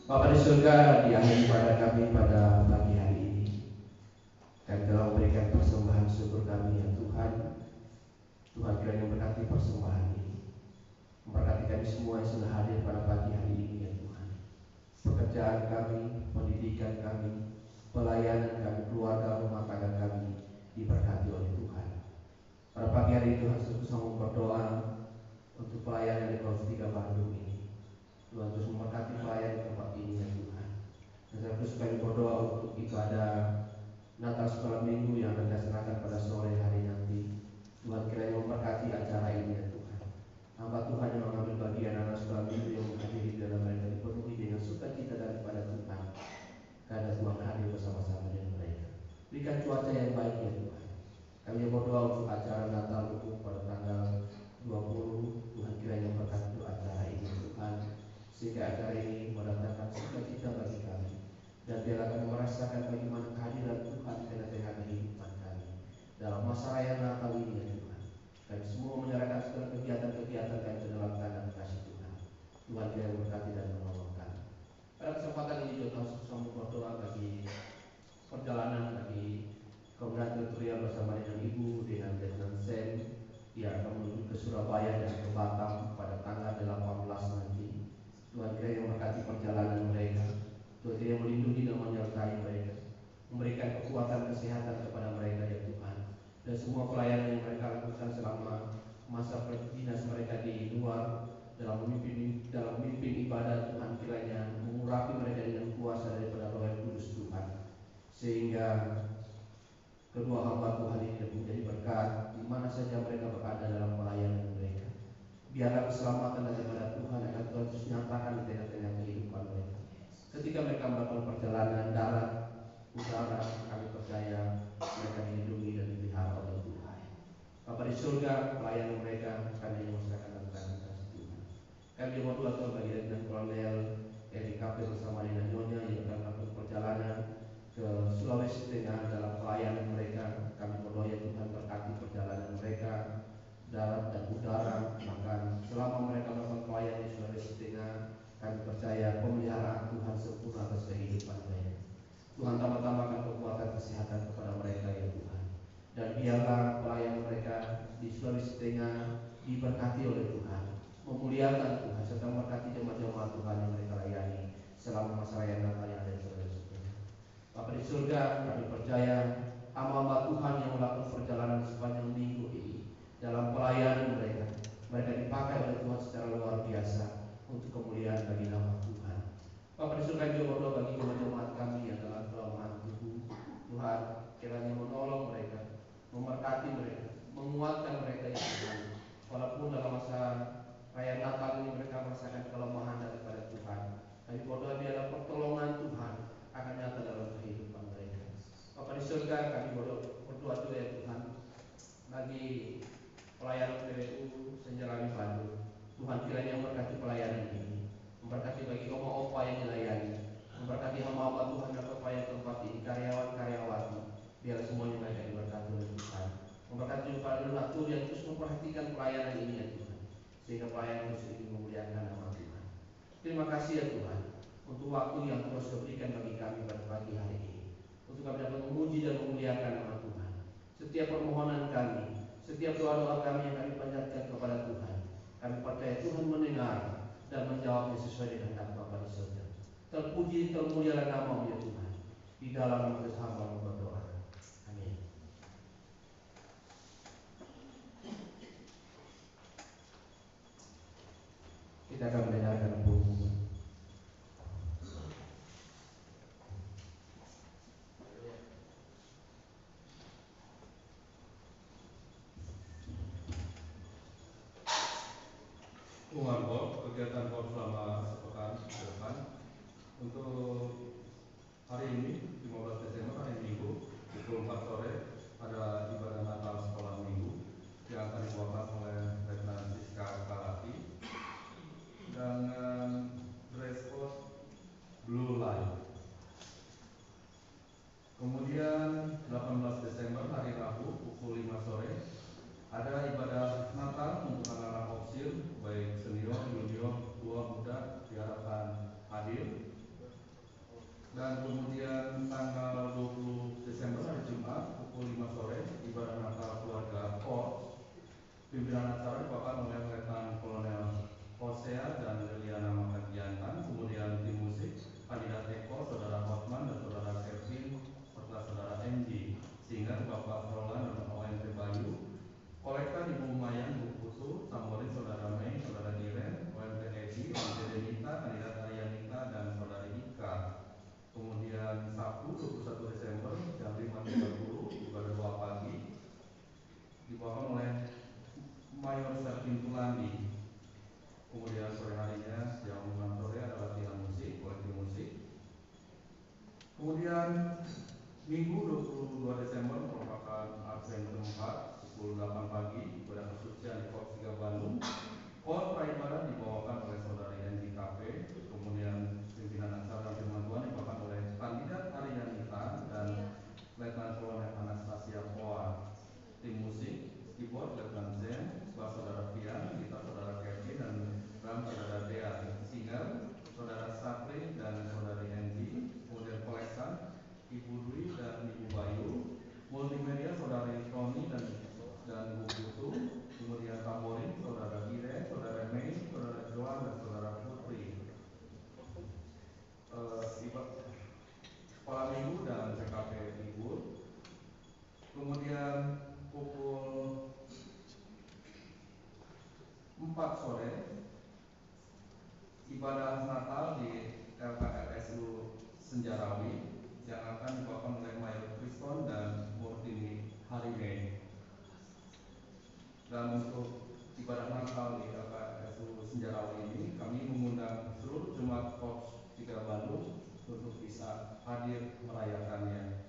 Bapa di surga, di akhir ibadah kami pada pagi hari ini, kami telah memberikan persembahan syukur kami ya Tuhan. Tuhan kiranya memberkati persembahan ini, memberkati kami semua yang sudah hadir pada pagi hari ini ya Tuhan. Pekerjaan kami, pendidikan kami, pelayanan kami, keluarga rumah tangga kami diberkati oleh Tuhan. Pada pagi hari ini Tuhan sungguh-sungguh berdoa untuk pelayanan di Kelas 3 Bandung ini. Tuhan terus memberkati pelayanan di tempat ini ya Tuhan. Dan saya terus kami berdoa untuk ibadah Natal sekolah minggu yang akan dilaksanakan pada sore hari nanti. Tuhan kiranya memberkati acara ini ya Tuhan. Hamba Tuhan yang mengambil bagian anak sekolah minggu yang menghadiri dalam mereka dipenuhi dengan sukacita daripada Tuhan, karena Tuhan hadir bersama-sama dengan mereka. Berikan cuaca yang baik ya Tuhan. Kami berdoa untuk acara Natal umum pada tanggal 20. Tuhan kiranya memberkati acara ini Tuhan, sehingga acara ini mendatangkan sukacita bagi kami, dan biarlah kami merasakan bagaimana kehadiran Tuhan di tengah-tengah kehidupan kami dalam masa raya Natal ini ya Tuhan. Kami semua menyerahkan segala kegiatan-kegiatan kami ke dalam tangan kasih Tuhan. Tuhan kiranya memberkati dan menolong kami. Pada kesempatan ini juga kami sama berdoa bagi perjalanan bagi Komunitas Tutorial bersama dengan Ibu, dengan Lieutenant Sam yang akan menuju ke Surabaya dan ke Batam pada tanggal 18 nanti. Tuhan kiranya memberkati perjalanan mereka. Tuhan kiranya melindungi dan menyertai mereka, memberikan kekuatan kesehatan kepada mereka ya Tuhan. Dan semua pelayanan yang mereka lakukan selama masa dinas mereka di luar dalam memimpin ibadah, Tuhan kiranya mengurapi mereka dengan kuasa daripada Roh yang Kudus Tuhan, sehingga kedua hamba Tuhan ini menjadi berkat di mana saja mereka berada dalam pelayanan mereka. Biarlah keselamatan daripada Tuhan akan Tuhan terus nyatakan di tengah-tengah kehidupan mereka. Ketika mereka melakukan perjalanan darat, udara, kami percaya mereka dilindungi dan dipelihara oleh Tuhan. Bapa di surga, pelayanan mereka kami menyerahkan dalam tangan kasih Tuhan. Kami berdoa Tuhan bagi Lieutenant Kolonel LKP bersama dengan Nyonya yang akan melakukan perjalanan ke Sulawesi Tengah dalam pelayanan mereka. Kami berdoa ya Tuhan, berkati perjalanan mereka darat dan udara, bahkan selama mereka melakukan pelayanan di Sulawesi Tengah, kami percaya pemeliharaan Tuhan sempurna atas kehidupan mereka. Tuhan tambah-tambahkan kekuatan kesehatan kepada mereka ya Tuhan, dan biarlah pelayanan mereka di Sulawesi Tengah diberkati oleh Tuhan, memuliakan Tuhan, serta memberkati jemaat-jemaat Tuhan yang mereka layani selama masa raya Natal yang ada di Sulawesi Tengah. Bapa di surga, kami percaya hamba-hamba Tuhan yang melakukan perjalanan sepanjang minggu ini dalam pelayanan mereka, mereka dipakai oleh Tuhan secara luar biasa untuk kemuliaan bagi nama Tuhan. Bapa di surga, juga berdoa bagi jemaat kami yang dalam kelemahan tubuh. Tuhan kiranya menolong mereka, memberkati mereka, menguatkan mereka ya Tuhan. Walaupun dalam masa raya Natal ini mereka merasakan kelemahan daripada Tuhan, kami berdoa biarlah pertolongan Tuhan akan nyata dalam kehidupan mereka. Bapa di surga, kami berdoa juga ya Tuhan bagi pelayanan PWU Senjarawi Bandung. Tuhan kiranya memberkati pelayanan ini, memberkati bagi oma opa yang dilayani, memberkati hamba-hamba Tuhan yang berupaya tempat ini, karyawan-karyawati, biar semuanya mereka diberkati oleh Tuhan. Memberkati juga para donatur yang terus memperhatikan pelayanan ini ya Tuhan, sehingga pelayanan terus ini memuliakan nama Tuhan. Terima kasih ya Tuhan untuk waktu yang terus diberikan bagi kami pada pagi hari ini, untuk kami dapat memuji dan memuliakan nama Tuhan. Setiap permohonan kami, setiap doa-doa kami yang kami panjatkan kepada Tuhan, kami percaya Tuhan mendengar semuanya sesuai dengan kehendak Bapa di surga. Terpuji termulialah nama-Mu ya Tuhan. Di dalam nama Kristus hamba berdoa. Amin. Kita akan mendengarkan pengumuman. Pengumuman KOR, kegiatan KOR selama sepekan ke depan. Untuk hari ini 15 Desember hari Minggu pukul 4 sore ada ibadah Natal sekolah Minggu yang akan dibawakan oleh Letnan Siska Kalati dengan dress code Blue Light. Kemudian 18 Desember hari Rabu pukul 5 sore ada ibadah Natal untuk anak-anak Opsil, baik senior, junior, tua, muda diharapkan hadir. Dan kemudian tanggal 20 Desember hari Jumat pukul 5 sore ibadah Natal keluarga KOR. Pimpinan acara dibawakan oleh Letnan Kolonel Hosea dan Liliana Makadiantan. Kemudian tim musik kandidat Eko, saudara Hotman dan saudara Kevin serta saudara MG, sehingga Bapak Roland dan ONT Bayu. Kolektor Ibu Mayan, Bu Putu, Samorin, Saudara Mei, Saudara Diren, OMT Edi, OMT Denita, kandidat Arianita, dan Saudari Ika. Kemudian Sabtu 21 Desember jam 5.30 ibadah doa pagi dibawakan oleh Mayor Serpin Tulandi. Kemudian sore harinya jam 6 sore ada latihan musik, kolektif musik. Kemudian Minggu 22 Desember merupakan Advent keempat pukul 8 pagi ibadah kesucian di Korps 3 Bandung. KOR praibadah dibawakan oleh saudari NJKP. Kemudian pimpinan acara dan firman Tuhan dibawakan oleh kandidat Arianita dan Letnan Kolonel Anastasia Poa. Tim musik keyboard Letnan Zen, bass saudara Fian, gitar saudara Kevin, dan drum saudara Dea. Singer saudara Sapri dan saudari Enji. Kemudian koleksan Ibu Dwi dan Ibu Bayu. Multimedia saudari Tony dan Bu Putu. Kemudian tamborin saudara Ire, saudara Mei, saudara Joan, dan saudara Putri. Sekolah minggu dan PKP libur. Kemudian pukul 4 sore ibadah Natal di LKRSU Senjarawi yang akan dibawakan oleh Mayor Kriston dan Murtini Harime. Dan untuk ibadah Natal di LKRSU Senjarawi ini kami mengundang seluruh jemaat Korps 3 Bandung untuk bisa hadir merayakannya.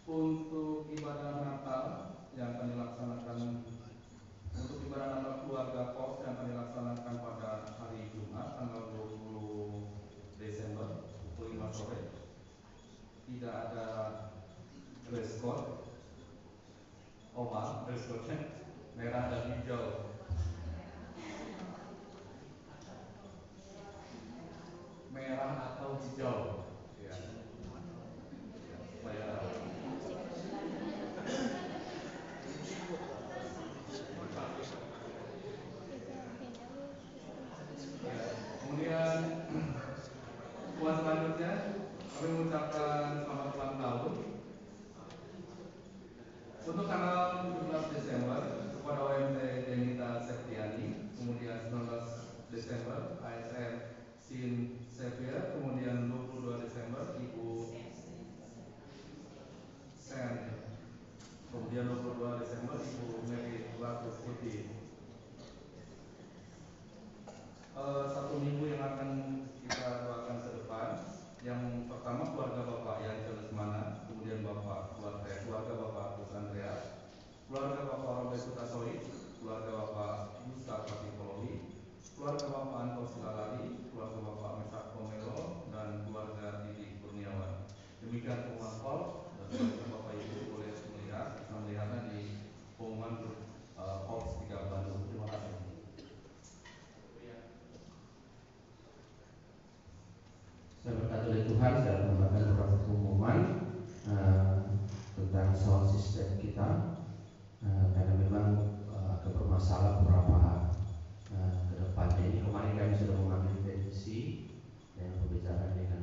Untuk ibadah Natal yang akan dilaksanakan untuk ibadah Natal keluarga Korps yang akan dilaksanakan pada hari Jumat tanggal 20 Desember pukul 5 sore tidak ada dress code. Dress code-nya merah dan hijau. Merah atau hijau. Ya. Supaya kemudian buat selanjutnya kami mengucapkan selamat ulang tahun untuk tanggal 17 Desember kepada OMT Denita Septiani, kemudian 19 Desember ASN Sin Xavier, kemudian 22 Desember Ibu Sen, kemudian 22 Desember Ibu Mary Latus Putih. Satu minggu yang akan kita doakan ke depan. Yang pertama keluarga Bapak Yance Lesmana, kemudian keluarga Bapak Agus Andreas, keluarga Bapak Robert Sutasoi, keluarga Bapak Gustav Patipolohi, keluarga Bapak Anto Silalari, keluarga Bapak Mesak Pomelo, dan keluarga Didi Kurniawan. Demikian pengumuman KOR dan selanjutnya Bapak Ibu boleh melihatnya di pengumuman Korps 3 Bandung. Terima kasih. system kita karena memang agak bermasalah beberapa ke depannya. Ini kemarin kami sudah mengambil petisi dan pembicaraan dengan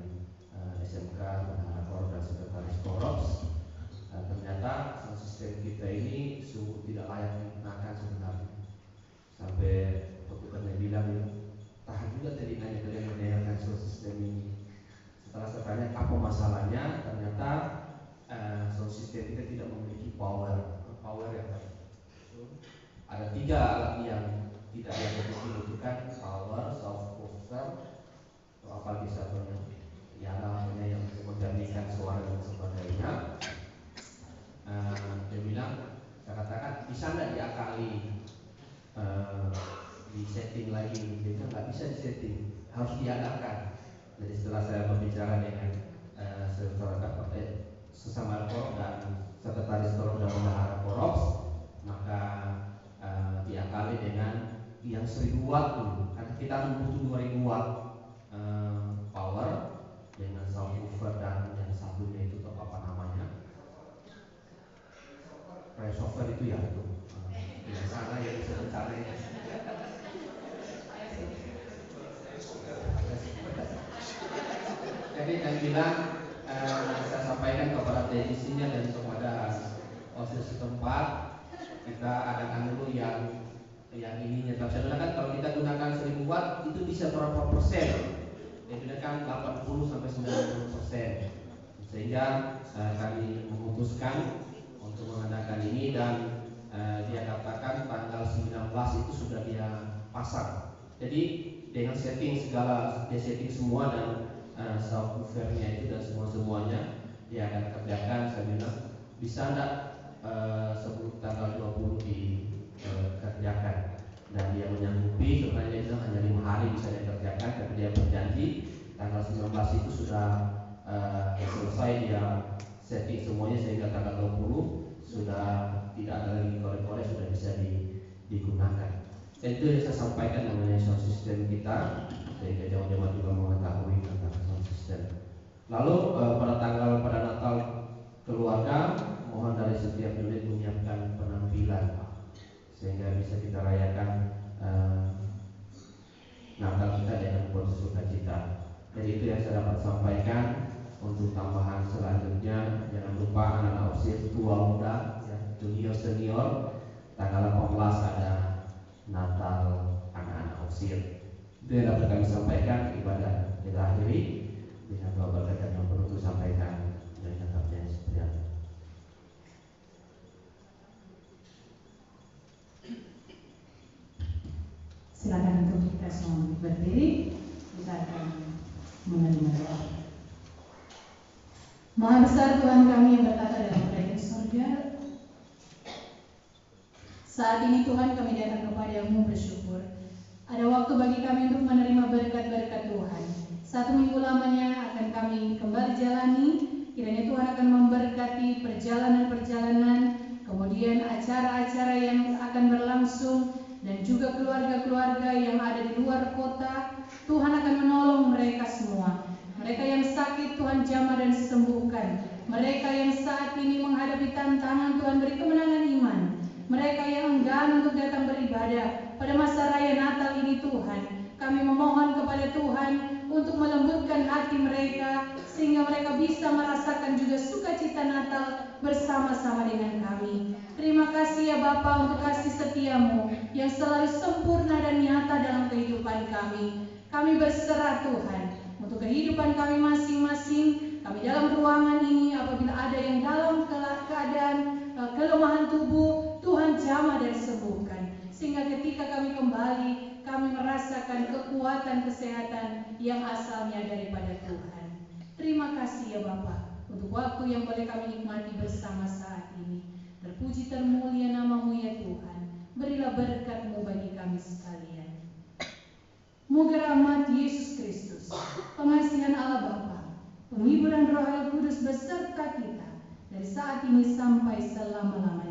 SMK, Bendahara Korup dan Sekretaris Korops. Ternyata sound system kita ini sungguh tidak layak digunakan sebenarnya. Sampai petugasnya bilang, tahan juga telinganya kalian mendengarkan sound system ini. Setelah saya tanya apa masalahnya, ternyata sound system kita tidak memiliki power yang baik. Ada 3 alat yang tidak dibutuhkan, power, subwoofer, atau apa lagi satunya, ya namanya yang menggabungkan suara dan sebagainya. Dia bilang, saya katakan bisa nggak diakali, di setting lagi? Dia bilang nggak bisa di setting, harus diadakan. Jadi setelah saya berbicara dengan sesama Korup dan Sekretaris Korup dan Bendahara Korup, maka diakali dengan yang 1000 watt dulu, karena kita butuh 2000 watt power dengan subwoofer dan yang satunya itu apa namanya, crossover itu ya, itu yang sana yang sebenarnya. Jadi saya bilang, saya sampaikan kepada teknisinya dan kepada OSIS setempat, kita adakan dulu yang ininya. Saya kan kalau kita gunakan 1000 watt itu bisa berapa persen? Dia gunakan 80 sampai 90%. Sehingga kami memutuskan untuk mengadakan ini dan dia katakan tanggal 19 itu sudah dia pasang. Jadi dengan setting segala, dia setting semua dan subwoofernya itu dan semuanya dia akan kerjakan. Saya bilang bisa enggak sebelum tanggal 20 dikerjakan, dan dia menyanggupi. Sebenarnya dia bilang hanya 5 hari bisa dikerjakan, tapi dia berjanji tanggal 19 itu sudah selesai dia setting semuanya, sehingga tanggal 20 sudah tidak ada lagi korek-korek, sudah bisa digunakan. Dan itu yang saya sampaikan mengenai sound system kita, sehingga jamaah juga mengetahui tentang sound system. Lalu pada Natal keluarga, mohon dari setiap unit menyiapkan penampilan sehingga bisa kita rayakan Natal kita dengan penuh sukacita. Jadi itu yang saya dapat sampaikan. Untuk tambahan selanjutnya, jangan lupa anak-anak OSIS tua muda, ya, junior senior, tanggal 18 ada Natal anak-anak OSIS. Itu yang dapat kami sampaikan. Ibadah kita akhiri dengan doa berkat yang perlu sampaikan dari kakaknya seperti apa. Silakan untuk kita semua berdiri, kita akan menerima doa. Maha besar Tuhan kami yang bertata dalam kerajaan surga, saat ini Tuhan kami datang kepadamu bersyukur. Ada waktu bagi kami untuk menerima berkat-berkat Tuhan. 1 minggu lamanya akan kami kembali jalani. Kiranya Tuhan akan memberkati perjalanan-perjalanan, kemudian acara-acara yang akan berlangsung, dan juga keluarga-keluarga yang ada di luar kota. Tuhan akan menolong mereka semua. Mereka yang sakit Tuhan jamah dan sembuhkan. Mereka yang saat ini menghadapi tantangan, Tuhan beri kemenangan iman. Mereka yang enggan untuk datang beribadah pada masa raya Natal ini, Tuhan, kami memohon kepada Tuhan untuk melembutkan hati mereka, sehingga mereka bisa merasakan juga sukacita Natal bersama-sama dengan kami. Terima kasih ya Bapa untuk kasih setiamu yang selalu sempurna dan nyata dalam kehidupan kami. Kami berserah Tuhan untuk kehidupan kami masing-masing. Kami dalam ruangan ini, apabila ada yang dalam keadaan kelemahan tubuh, Tuhan jamah dan sembuhkan, sehingga ketika kami kembali, kami merasakan kekuatan kesehatan yang asalnya daripada Tuhan. Terima kasih ya Bapa untuk waktu yang boleh kami nikmati bersama saat ini. Terpuji termulia nama-Mu ya Tuhan. Berilah berkat-Mu bagi kami sekalian. Moga rahmat Yesus Kristus, pengasihan Allah Bapa, penghiburan Roh Kudus beserta kita dari saat ini sampai selama-lamanya.